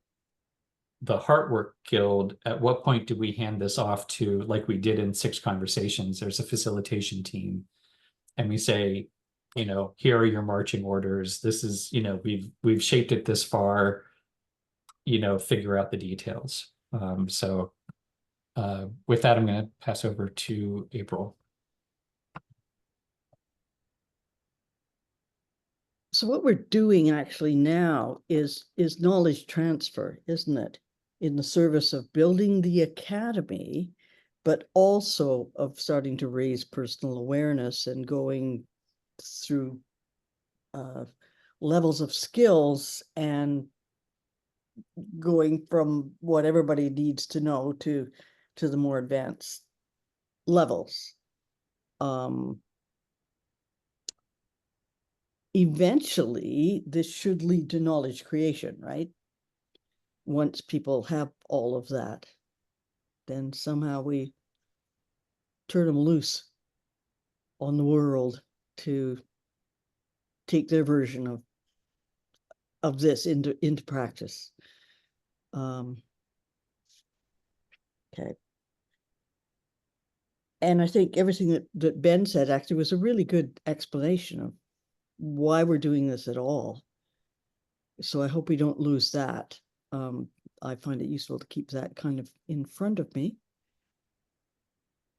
Speaker 1: the Heartwork Guild. At what point do we hand this off to, like we did in 6 conversations, there's a facilitation team, and we say, you know, here are your marching orders. This is, you know, we've shaped it this far, you know, figure out the details. So with that, I'm going to pass over to April.
Speaker 3: So what we're doing actually now is knowledge transfer, isn't it? In the service of building the academy, but also of starting to raise personal awareness and going through levels of skills and going from what everybody needs to know to the more advanced levels. Eventually, this should lead to knowledge creation, right? Once people have all of that, then somehow we turn them loose on the world to take their version of this into practice. Okay. And I think everything that Ben said actually was a really good explanation of why we're doing this at all. So I hope we don't lose that. I find it useful to keep that kind of in front of me.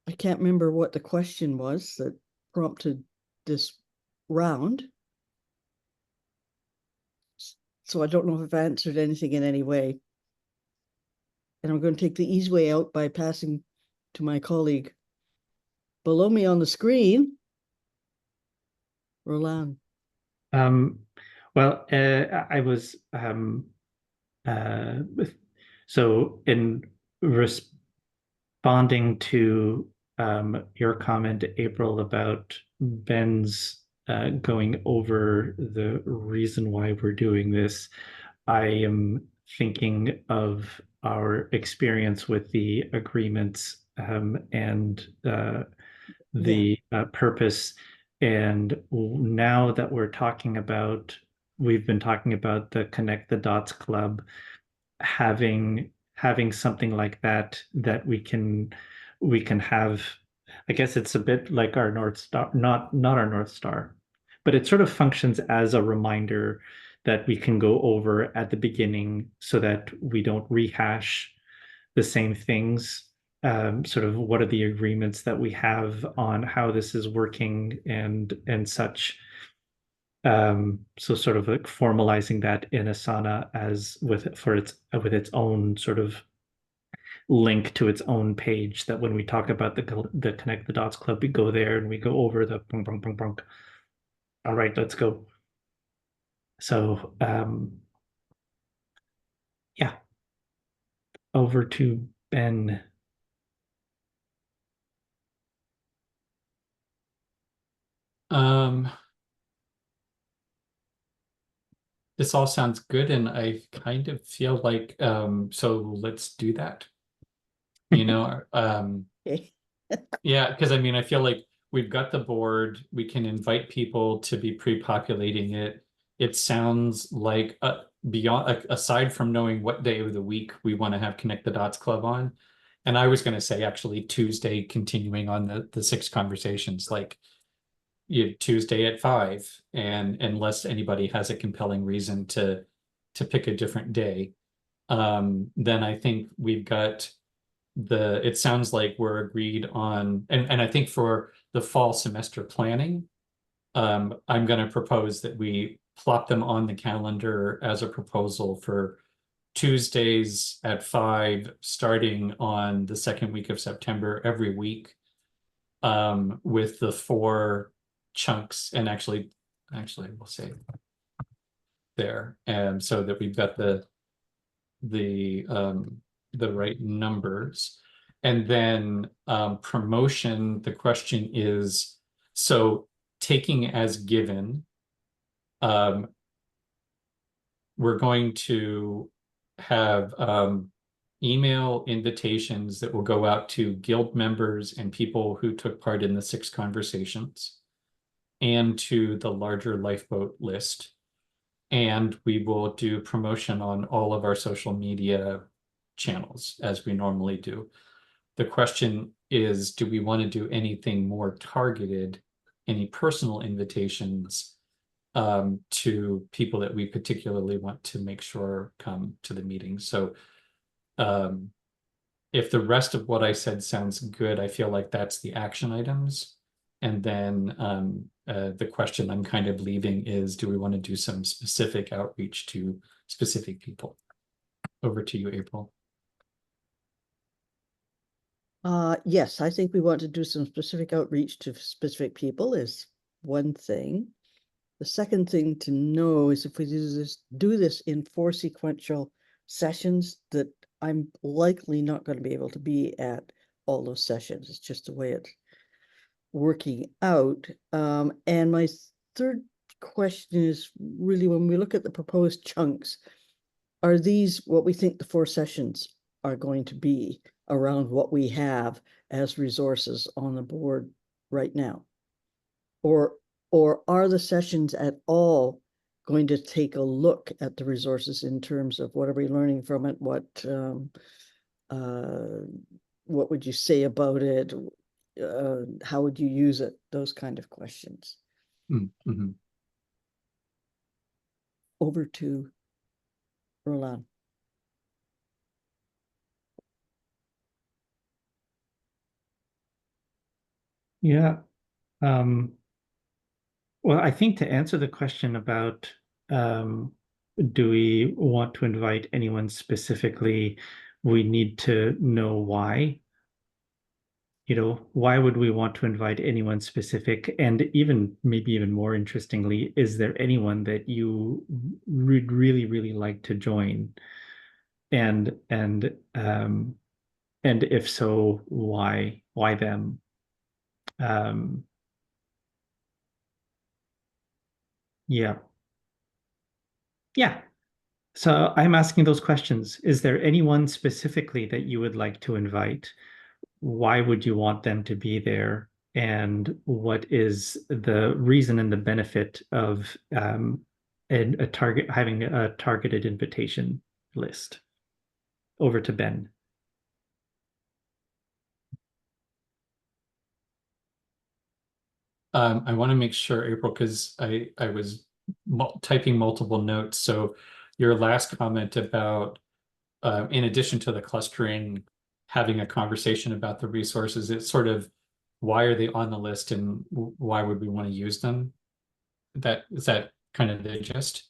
Speaker 3: I can't remember what the question was that prompted this round. So I don't know if I've answered anything in any way. And I'm going to take the easy way out by passing to my colleague below me on the screen, Roland.
Speaker 2: Well, I was so in responding to your comment, April, about Ben's going over the reason why we're doing this, I am thinking of our experience with the agreements and the purpose. And now that we've been talking about the Connect the Dots Club, having something like that we can have. I guess it's a bit like our North Star, not our North Star, but it sort of functions as a reminder that we can go over at the beginning so that we don't rehash the same things. Sort of what are the agreements that we have on how this is working and such. So sort of like formalizing that in Asana as with its own sort of link to its own page, that when we talk about the Connect the Dots Club, we go there and we go over the punk, punk, punk, punk. All right, let's go. So yeah, over to Ben.
Speaker 1: Um, this all sounds good, and I kind of feel like, so let's do that. You know,
Speaker 3: Okay.
Speaker 1: yeah, because I mean, I feel like we've got the board, we can invite people to be pre-populating it. It sounds like beyond, aside from knowing what day of the week we want to have Connect the Dots Club on. And I was going to say actually Tuesday, continuing on the six conversations, like Tuesday at 5, and unless anybody has a compelling reason to pick a different day, then I think we've got it sounds like we're agreed on, and I think for the fall semester planning, I'm going to propose that we plop them on the calendar as a proposal for Tuesdays at 5, starting on the second week of September every week, with the 4 chunks, and actually we'll say there, and so that we've got the the right numbers. And then promotion, the question is, so taking as given, um, we're going to have email invitations that will go out to guild members and people who took part in the 6 conversations, and to the larger lifeboat list. And we will do promotion on all of our social media channels as we normally do. The question is, do we want to do anything more targeted, any personal invitations to people that we particularly want to make sure come to the meeting? So if the rest of what I said sounds good, I feel like that's the action items. And then the question I'm kind of leaving is, do we want to do some specific outreach to specific people? Over to you, April.
Speaker 3: Yes, I think we want to do some specific outreach to specific people is one thing. The second thing to know is if we do this in 4 sequential sessions, that I'm likely not going to be able to be at all those sessions. It's just the way it's working out. And my third question is really, when we look at the proposed chunks, are these what we think the 4 sessions are going to be around what we have as resources on the board right now? Or are the sessions at all going to take a look at the resources in terms of what are we learning from it? What would you say about it? How would you use it? Those kind of questions.
Speaker 1: Mm-hmm.
Speaker 3: Over to Roland.
Speaker 2: Yeah. Well, I think to answer the question about do we want to invite anyone specifically, we need to know why. You know, why would we want to invite anyone specific? And even maybe even more interestingly, is there anyone that you would really, really like to join? And if so, why? Why them? Um, yeah. Yeah. So I'm asking those questions. Is there anyone specifically that you would like to invite? Why would you want them to be there? And what is the reason and the benefit of having a targeted invitation list? Over to Ben.
Speaker 1: I want to make sure, April, because I was typing multiple notes. So your last comment about, in addition to the clustering, having a conversation about the resources, it's sort of, why are they on the list and why would we want to use them? Is that kind of the gist?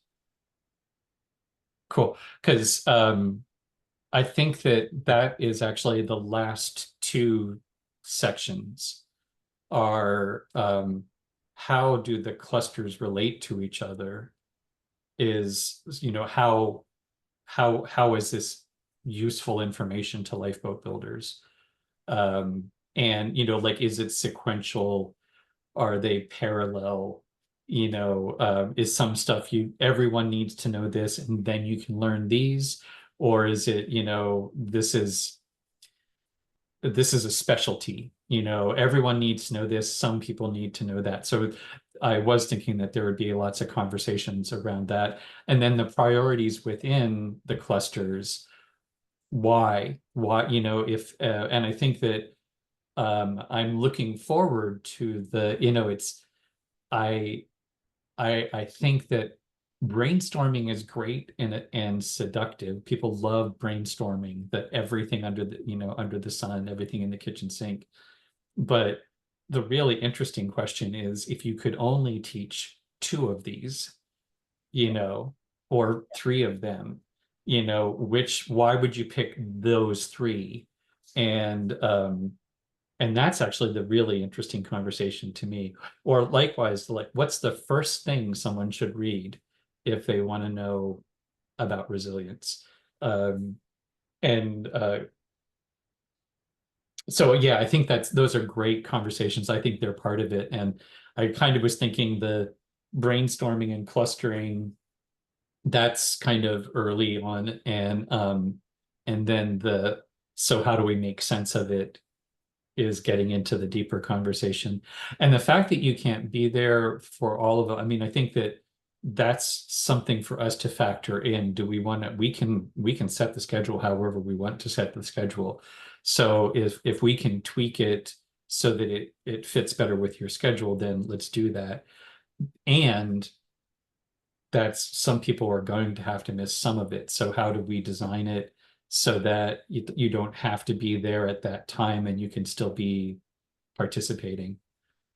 Speaker 1: Cool. Because I think that is actually the last 2 sections are, how do the clusters relate to each other? Is, how is this useful information to lifeboat builders? And like, is it sequential? Are they parallel? Is some stuff everyone needs to know this and then you can learn these? Or is it, this is a specialty, everyone needs to know this, some people need to know that. So I was thinking that there would be lots of conversations around that. And then the priorities within the clusters, why, if, and I think that I'm looking forward to I think that brainstorming is great and seductive. People love brainstorming, that everything under the sun, everything in the kitchen sink. But the really interesting question is, if you could only teach two of these, or three of them, why would you pick those three? And that's actually the really interesting conversation to me. Or likewise, like, what's the first thing someone should read if they want to know about resilience? And So yeah, I think those are great conversations. I think they're part of it. And I kind of was thinking the brainstorming and clustering, that's kind of early on. And then so how do we make sense of it is getting into the deeper conversation. And the fact that you can't be there for all of it, I mean, I think that's something for us to factor in. Do we want to, we can set the schedule however we want to set the schedule. So if we can tweak it so that it fits better with your schedule, then let's do that. And that's, some people are going to have to miss some of it. So how do we design it so that you don't have to be there at that time and you can still be participating?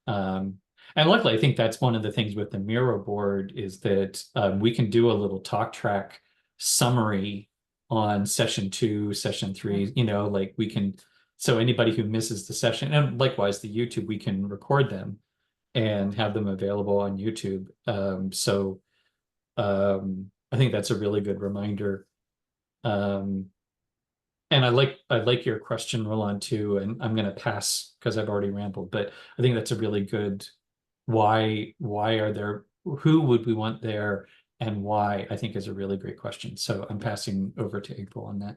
Speaker 1: And luckily, I think that's one of the things with the Miro board, is that we can do a little talk track summary on session 2, session 3, like we can, so anybody who misses the session, and likewise the YouTube, we can record them and have them available on YouTube. I think that's a really good reminder. And I like your question, Roland, too, and I'm going to pass because I've already rambled, but I think that's a really good, why are there, who would we want there, and why, I think, is a really great question. So I'm passing over to April on that.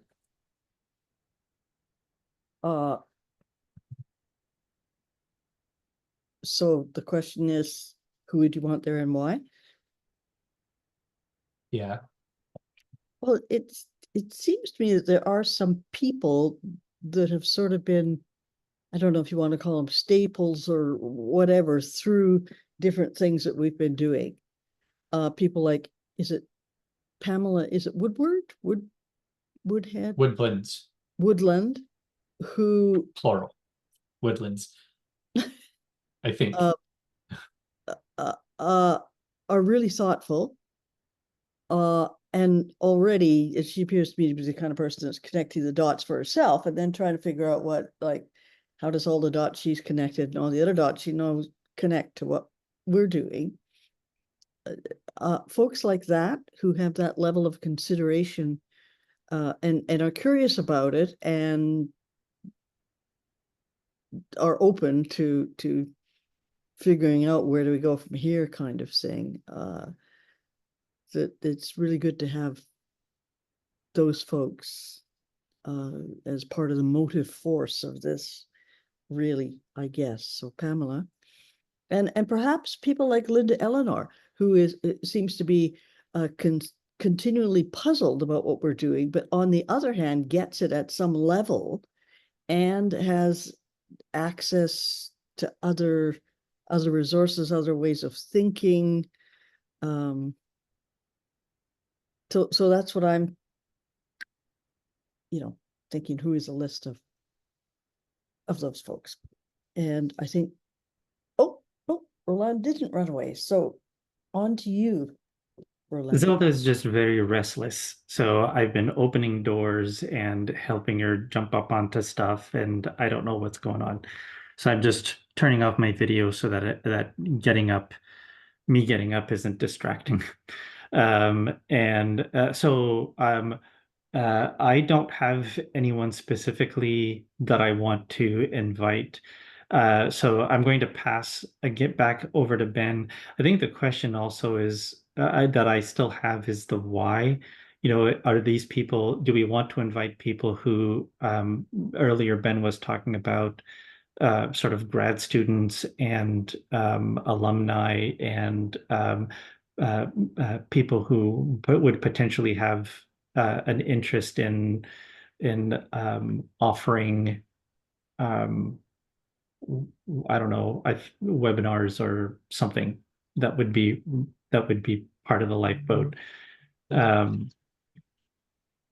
Speaker 3: So the question is, who would you want there and why?
Speaker 1: Yeah.
Speaker 3: Well, it seems to me that there are some people that have sort of been, I don't know if you want to call them staples or whatever, through different things that we've been doing. People like, is it Pamela, is it Woodhead? Woodland, who
Speaker 1: Plural. Woodlands. I think.
Speaker 3: Are really thoughtful. And already she appears to be the kind of person that's connecting the dots for herself and then trying to figure out how does all the dots she's connected and all the other dots she knows connect to what we're doing. Folks like that who have that level of consideration and are curious about it and are open to figuring out where do we go from here kind of thing. That it's really good to have those folks as part of the motive force of this, really, I guess. So Pamela, and perhaps people like Linda Eleanor, who seems to be continually puzzled about what we're doing, but on the other hand, gets it at some level and has access to other resources, other ways of thinking. So that's what I'm, thinking, who is a list of those folks. And I think, Roland didn't run away. So on to you, Roland.
Speaker 2: Zelda is just very restless. So I've been opening doors and helping her jump up onto stuff, and I don't know what's going on. So I'm just turning off my video so that me getting up isn't distracting. I don't have anyone specifically that I want to invite, So I'm going to get back over to Ben. I think the question also is that I still have is the why. You know, are these people, do we want to invite people who earlier Ben was talking about sort of grad students and alumni and people who would potentially have an interest in offering I don't know, webinars or something that would be part of the lifeboat.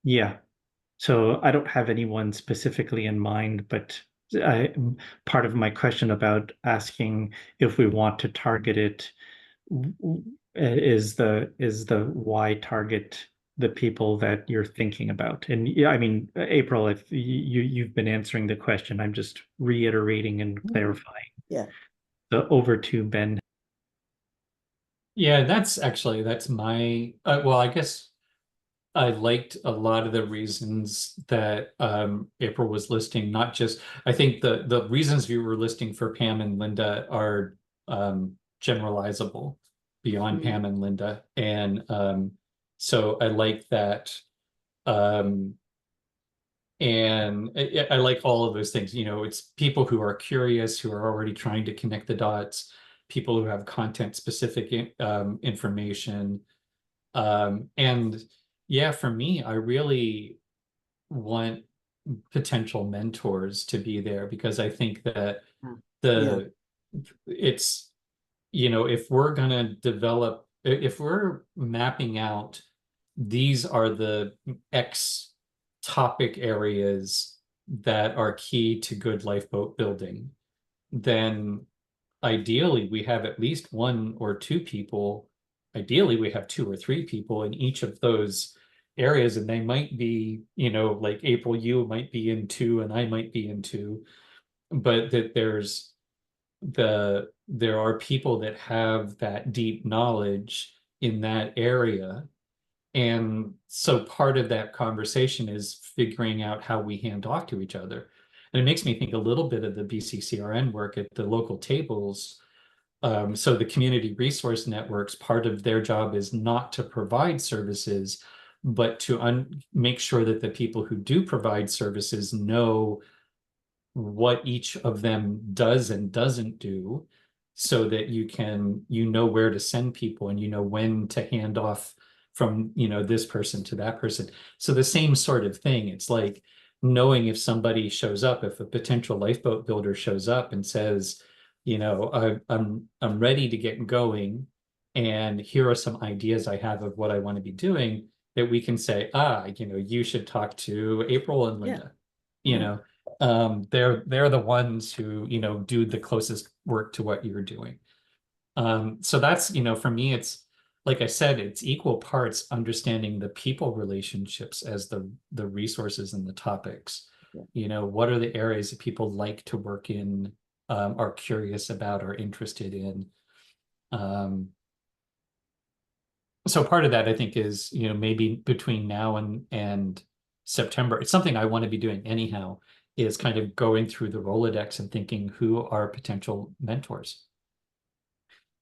Speaker 2: Yeah. So I don't have anyone specifically in mind, but part of my question about asking if we want to target it is the why target the people that you're thinking about. And yeah, I mean, April, if you've been answering the question, I'm just reiterating and clarifying.
Speaker 3: Yeah.
Speaker 2: So over to Ben.
Speaker 1: Yeah, that's my well, I guess I liked a lot of the reasons that April was listing, not just I think the reasons you were listing for Pam and Linda are generalizable beyond Pam and Linda. And so I like that. Um, and I like all of those things. You know, it's people who are curious, who are already trying to connect the dots, people who have content specific information. And yeah, for me, I really want potential mentors to be there because I think that
Speaker 3: Yeah.
Speaker 1: it's, you know, if we're gonna develop, if we're mapping out, these are the X topic areas that are key to good lifeboat building, then ideally we have at least one or two people. Ideally, we have two or three people in each of those areas, and they might be, you know, like April, you might be in two, and I might be in two, but that there are people that have that deep knowledge in that area. And so part of that conversation is figuring out how we hand off to each other. And it makes me think a little bit of the BCCRN work at the local tables. So the community resource networks, part of their job is not to provide services, but to make sure that the people who do provide services know what each of them does and doesn't do, so that you know where to send people and you know when to hand off from, you know, this person to that person. So the same sort of thing. It's like knowing if somebody shows up, if a potential lifeboat builder shows up and says, you know, I'm ready to get going, and here are some ideas I have of what I want to be doing, that we can say, you know, you should talk to April and Linda. You know, they're the ones who, you know, do the closest work to what you're doing. So that's, you know, for me, it's like I said, it's equal parts understanding the people relationships as the resources and the topics. You know, what are the areas that people like to work in, are curious about, are interested in. So part of that, I think, is, you know, maybe between now and September, it's something I want to be doing anyhow, is kind of going through the Rolodex and thinking who are potential mentors,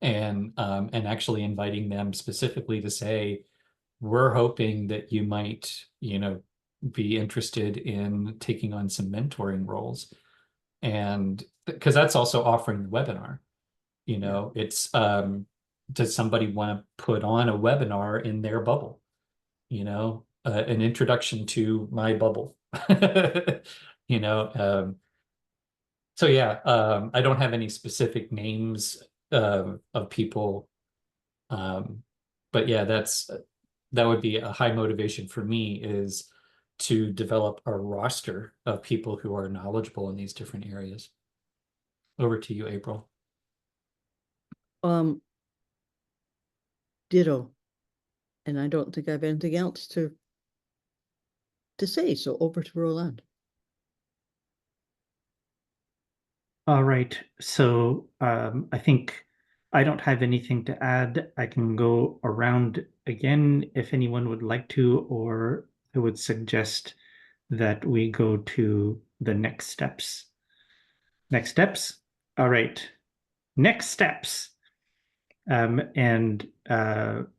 Speaker 1: and actually inviting them specifically to say, we're hoping that you might, you know, be interested in taking on some mentoring roles. And because that's also offering the webinar, you know, it's does somebody want to put on a webinar in their bubble? You know, an introduction to my bubble. You know, so yeah, I don't have any specific names of people, but yeah, that would be a high motivation for me, is to develop a roster of people who are knowledgeable in these different areas. Over to you, April.
Speaker 3: Ditto. And I don't think I have anything else to say. So over to Roland.
Speaker 2: All right. So I think I don't have anything to add. I can go around again if anyone would like to, or I would suggest that we go to the next steps. Next steps. All right. Next steps. And I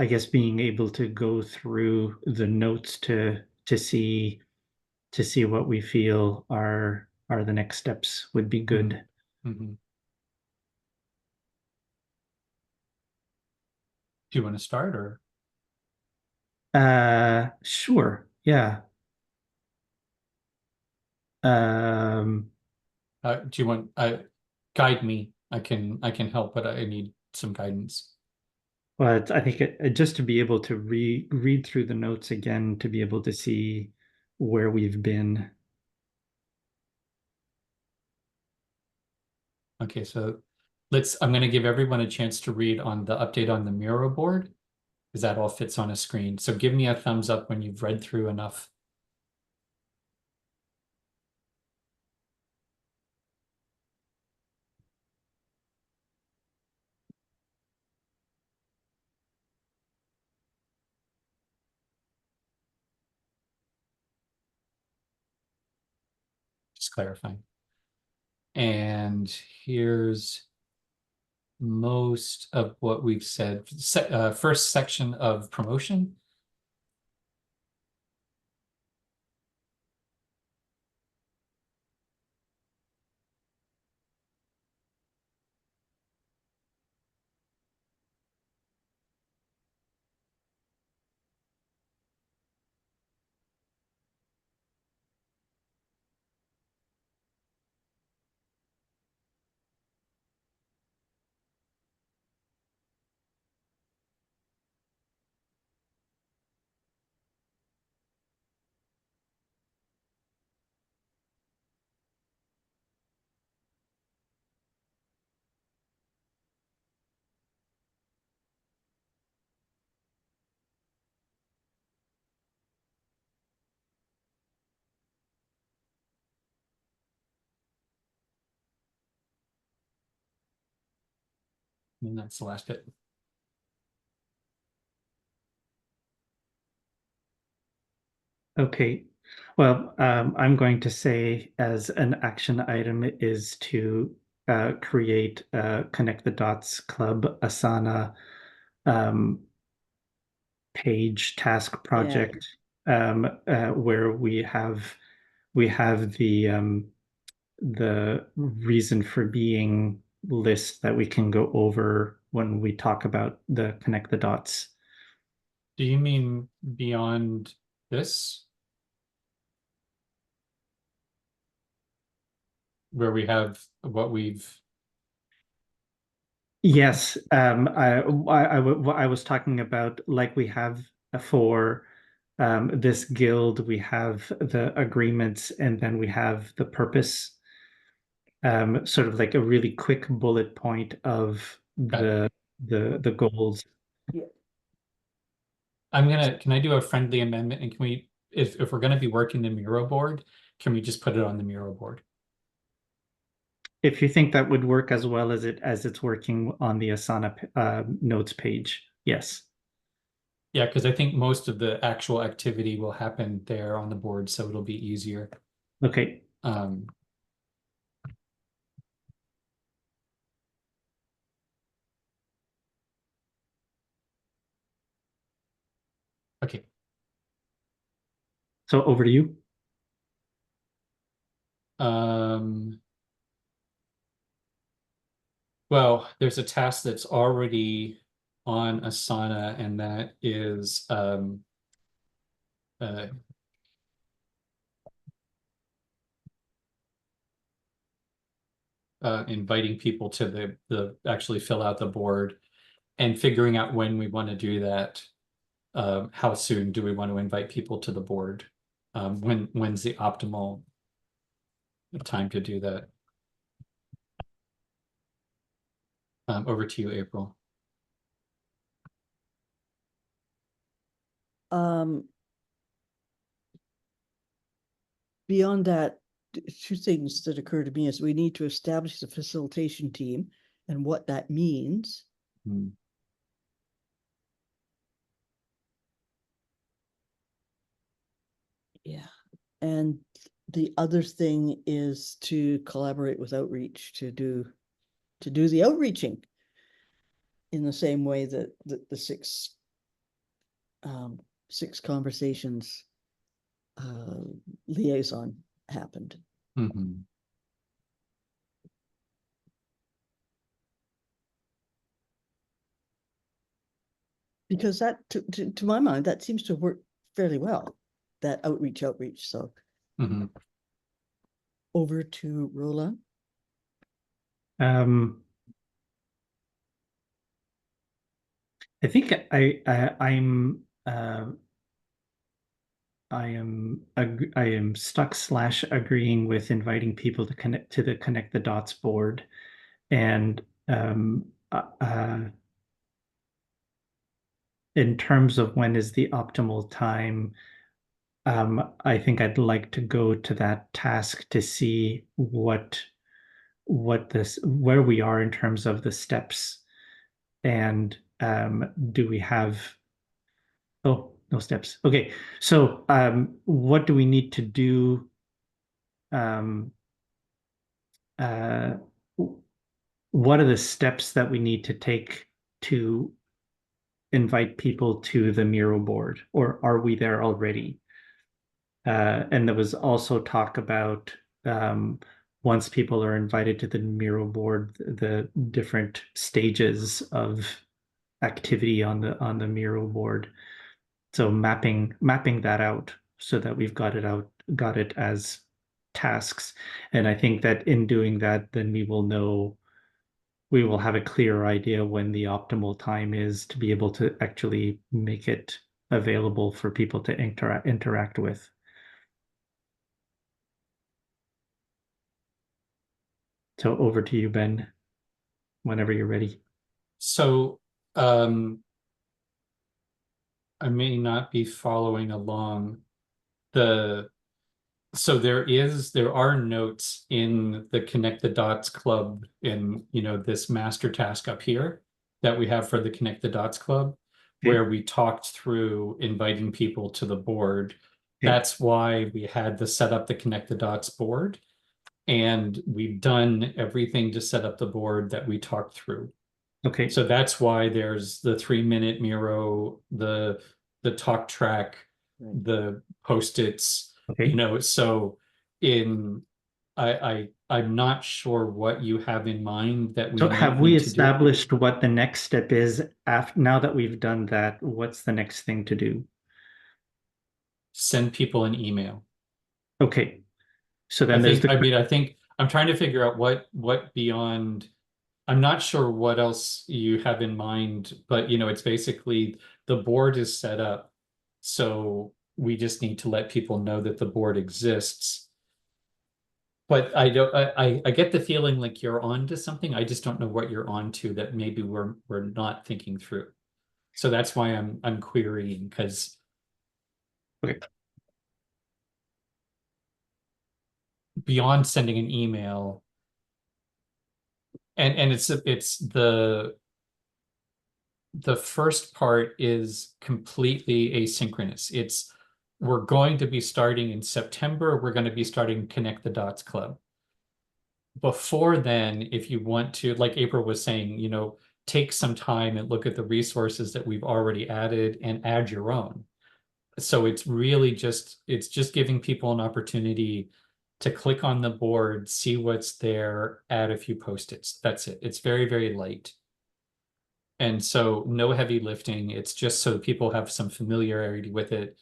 Speaker 2: guess being able to go through the notes to see what we feel are the next steps would be good.
Speaker 1: Mhm. Do you want to start or?
Speaker 2: Sure. Yeah. Um,
Speaker 1: Do you want guide me? I can help, but I need some guidance.
Speaker 2: But I think just to be able to read through the notes again, to be able to see where we've been.
Speaker 1: Okay, so I'm going to give everyone a chance to read on the update on the Miro board, because that all fits on a screen. So give me a thumbs up when you've read through enough. Just clarifying. And here's most of what we've said. First section of promotion. And that's the last bit.
Speaker 2: Okay. Well, I'm going to say as an action item is to create Connect the Dots Club Asana page task project where we have the reason for being list that we can go over when we talk about the Connect the Dots.
Speaker 1: Do you mean beyond this? Where we have what we've
Speaker 2: Yes, I was talking about like we have for this guild, we have the agreements and then we have the purpose, sort of like a really quick bullet point of
Speaker 1: got.
Speaker 2: the goals.
Speaker 1: Can I do a friendly amendment and can we, if we're gonna be working the Miro board, can we just put it on the Miro board?
Speaker 2: If you think that would work as well as it's working on the Asana notes page, yes.
Speaker 1: Yeah, because I think most of the actual activity will happen there on the board, so it'll be easier.
Speaker 2: Okay.
Speaker 1: Um, okay.
Speaker 2: So over to you.
Speaker 1: Um, well, there's a task that's already on Asana, and that is uh, inviting people to the actually fill out the board and figuring out when we want to do that. How soon do we want to invite people to the board? When's the optimal time to do that? Over to you, April.
Speaker 3: Beyond that, two things that occur to me is we need to establish the facilitation team and what that means.
Speaker 1: Hmm.
Speaker 3: Yeah. And the other thing is to collaborate with outreach to do the outreaching in the same way that the six conversations liaison happened.
Speaker 1: Mhm.
Speaker 3: Because that, to my mind, that seems to work fairly well, that outreach. So
Speaker 1: Mhm.
Speaker 3: over to Roland.
Speaker 2: I think I am stuck / agreeing with inviting people to connect to the Connect the Dots board, and in terms of when is the optimal time, I think I'd like to go to that task to see where we are in terms of the steps, and do we have. Oh, no steps. Okay, so what do we need to do? Uh, what are the steps that we need to take to invite people to the Miro board, or are we there already? And there was also talk about once people are invited to the Miro board, the different stages of activity on the Miro board. So mapping that out so that we've got it as tasks. And I think that in doing that, then we will have a clear idea when the optimal time is to be able to actually make it available for people to interact with. So over to you, Ben, whenever you're ready.
Speaker 1: So I may not be following along. So there are notes in the Connect the Dots Club in, this master task up here that we have for the Connect the Dots Club, where we talked through inviting people to the board.
Speaker 2: Okay.
Speaker 1: That's why we had to set up the Connect the Dots board. And we've done everything to set up the board that we talked through.
Speaker 2: Okay.
Speaker 1: So that's why there's the 3-minute Miro, the talk track,
Speaker 3: Right.
Speaker 1: the post-its,
Speaker 2: Okay.
Speaker 1: so I'm not sure what you have in mind that we
Speaker 2: So
Speaker 1: might
Speaker 2: have we
Speaker 1: need to do.
Speaker 2: established what the next step is after, now that we've done that, what's the next thing to do?
Speaker 1: Send people an email.
Speaker 2: Okay. So then
Speaker 1: I think I'm trying to figure out what beyond. I'm not sure what else you have in mind, but it's basically the board is set up. So we just need to let people know that the board exists. But I get the feeling like you're on to something. I just don't know what you're on to that maybe we're not thinking through. So that's why I'm querying, because
Speaker 2: Okay.
Speaker 1: beyond sending an email, and it's the first part is completely asynchronous. We're going to be starting in September. We're going to be starting Connect the Dots Club. Before then, if you want to, like April was saying, take some time and look at the resources that we've already added and add your own. So it's just giving people an opportunity to click on the board, see what's there, add a few post-its. That's it. It's very, very light. And so no heavy lifting. It's just so people have some familiarity with it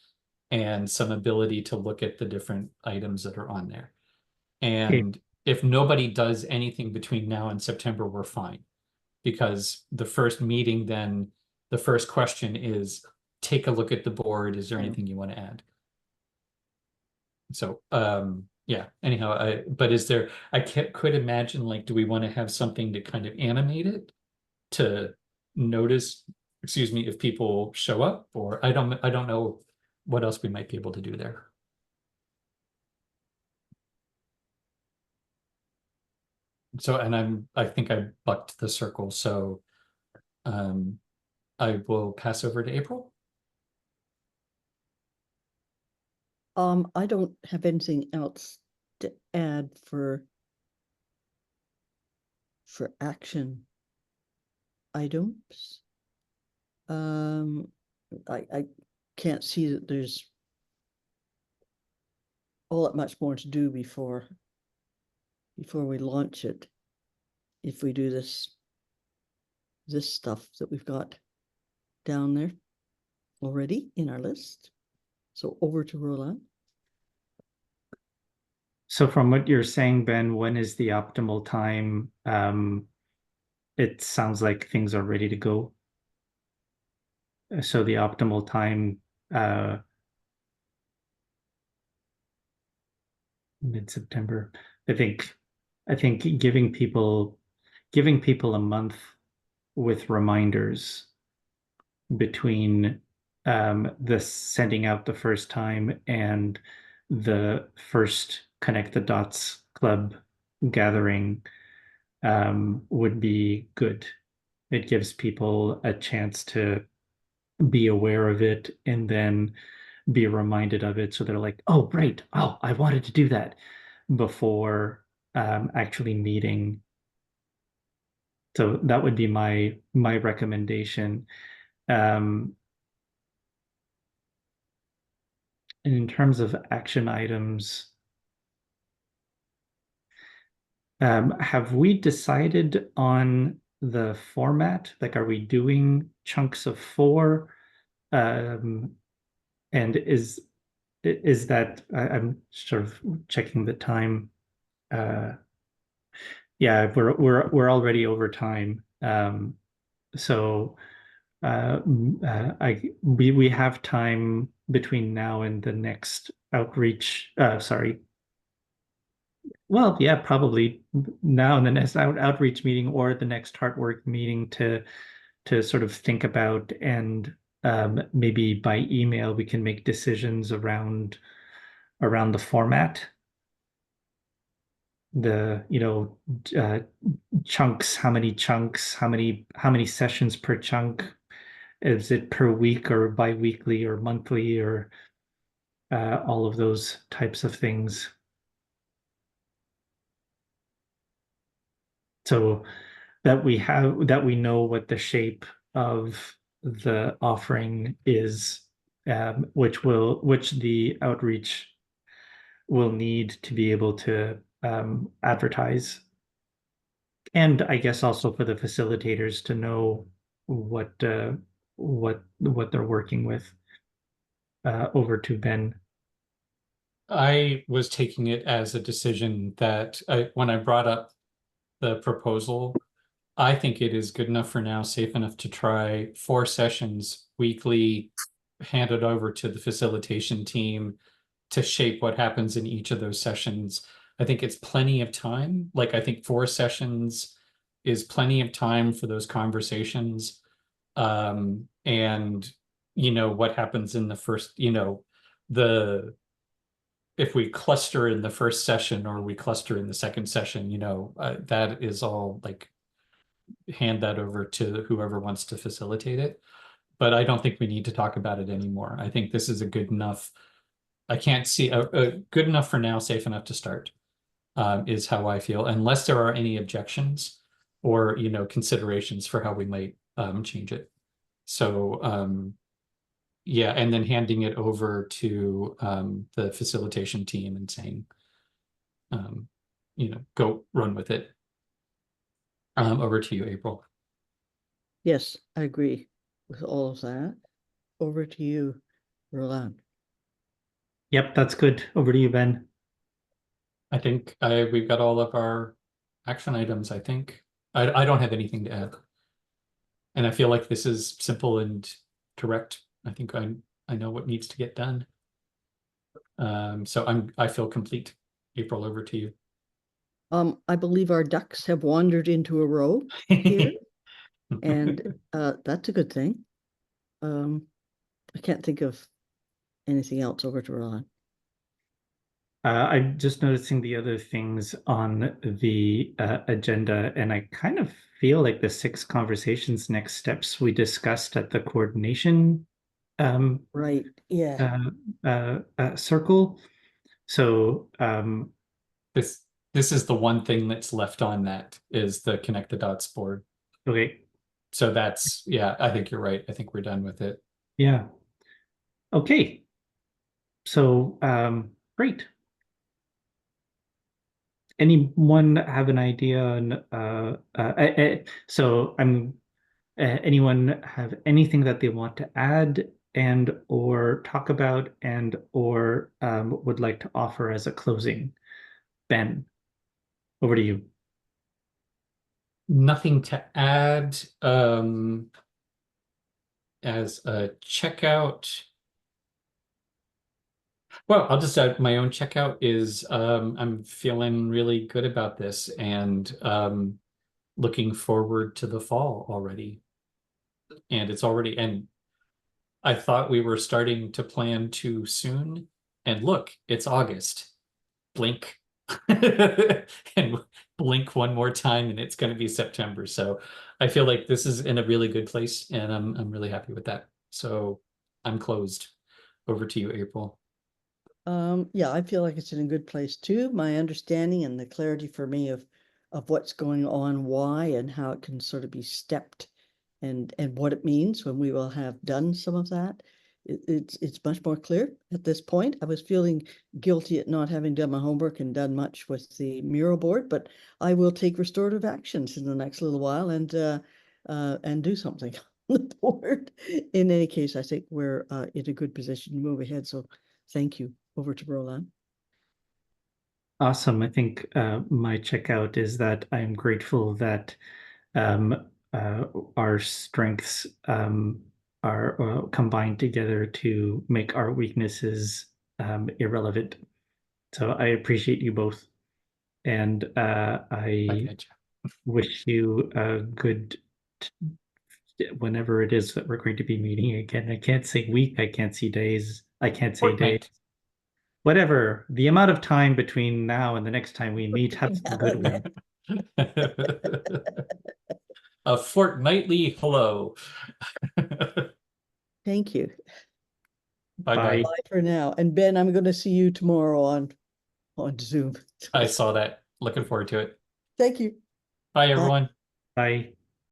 Speaker 1: and some ability to look at the different items that are on there. And if nobody does anything between now and September, we're fine. Because the first meeting, then the first question is, take a look at the board. Is there anything you want to add? So, yeah, anyhow, but could imagine, like, do we want to have something to kind of animate it to notice, excuse me, if people show up, or I don't know what else we might be able to do there. So, and I think I bucked the circle, so I will pass over to April.
Speaker 3: I don't have anything else to add for action items. I can't see that there's all that much more to do before we launch it. If we do this stuff that we've got down there already in our list. So over to Roland.
Speaker 2: So from what you're saying, Ben, when is the optimal time? It sounds like things are ready to go. So the optimal time, mid-September. I think giving people a month with reminders between the sending out the first time and the first Connect the Dots Club gathering would be good. It gives people a chance to be aware of it and then be reminded of it. So they're like, oh, right. Oh, I wanted to do that before actually meeting. So that would be my recommendation. And in terms of action items, have we decided on the format? Like, are we doing chunks of 4? And is that I'm sort of checking the time. Yeah, we're already over time. So we have time between now and the next outreach. Sorry. Well, yeah, probably now and the next outreach meeting or the next Heartwork meeting to sort of think about, and maybe by email we can make decisions around the format, the chunks, how many chunks, how many sessions per chunk, is it per week or bi-weekly or monthly, or all of those types of things. So that we know what the shape of the offering is, which the outreach will need to be able to advertise. And I guess also for the facilitators to know what they're working with. Over to Ben.
Speaker 1: I was taking it as a decision that when I brought up the proposal, I think it is good enough for now, safe enough to try 4 sessions weekly, handed over to the facilitation team to shape what happens in each of those sessions. I think it's plenty of time. Like, I think 4 sessions is plenty of time for those conversations. And what happens in the first, if we cluster in the first session or we cluster in the second session, that is all like, hand that over to whoever wants to facilitate it. But I don't think we need to talk about it anymore. I think this is a good enough, I can't see a good enough for now, safe enough to start, is how I feel, unless there are any objections or, considerations for how we might change it. So, yeah, and then handing it over to the facilitation team and saying, go run with it. Over to you, April.
Speaker 3: Yes, I agree with all of that. Over to you, Roland.
Speaker 2: Yep, that's good. Over to you, Ben.
Speaker 1: I think we've got all of our action items, I think. I don't have anything to add. And I feel like this is simple and direct. I think I know what needs to get done. So I feel complete. April, over to you.
Speaker 3: I believe our ducks have wandered into a row here, and that's a good thing. I can't think of anything else. Over to Roland.
Speaker 2: I'm just noticing the other things on the agenda, and I kind of feel like the 6 conversations next steps we discussed at the coordination
Speaker 3: Right. Yeah.
Speaker 2: circle. So
Speaker 1: This is the one thing that's left on that is the connect the dots board.
Speaker 2: Okay.
Speaker 1: So that's, yeah, I think you're right. I think we're done with it.
Speaker 2: Yeah. Okay. So, great. Anyone have an idea on, so anyone have anything that they want to add and or talk about and or would like to offer as a closing? Ben, over to you.
Speaker 1: Nothing to add. As a checkout. Well, I'll just add my own checkout is I'm feeling really good about this and looking forward to the fall already. And it's already, and I thought we were starting to plan too soon. And look, it's August. Blink. And blink one more time and it's going to be September. So I feel like this is in a really good place and I'm really happy with that. So I'm closed. Over to you, April.
Speaker 3: Yeah, I feel like it's in a good place too. My understanding and the clarity for me of what's going on, why, and how it can sort of be stepped and what it means when we will have done some of that. It's much more clear at this point. I was feeling guilty at not having done my homework and done much with the mural board, but I will take restorative actions in the next little while and do something on the board. In any case, I think we're in a good position to move ahead. So thank you. Over to Roland.
Speaker 2: Awesome. I think my checkout is that I'm grateful that um, our strengths are combined together to make our weaknesses irrelevant. So I appreciate you both. And I wish you a good whenever it is that we're going to be meeting again. I can't say week, I can't see days, I can't say days. Whatever, the amount of time between now and the next time we meet, have some good one.
Speaker 1: A fortnightly hello.
Speaker 3: Thank you.
Speaker 1: Bye-bye.
Speaker 3: Bye for now. And Ben, I'm going to see you tomorrow on Zoom.
Speaker 1: I saw that. Looking forward to it.
Speaker 3: Thank you.
Speaker 1: Bye, everyone.
Speaker 2: Bye.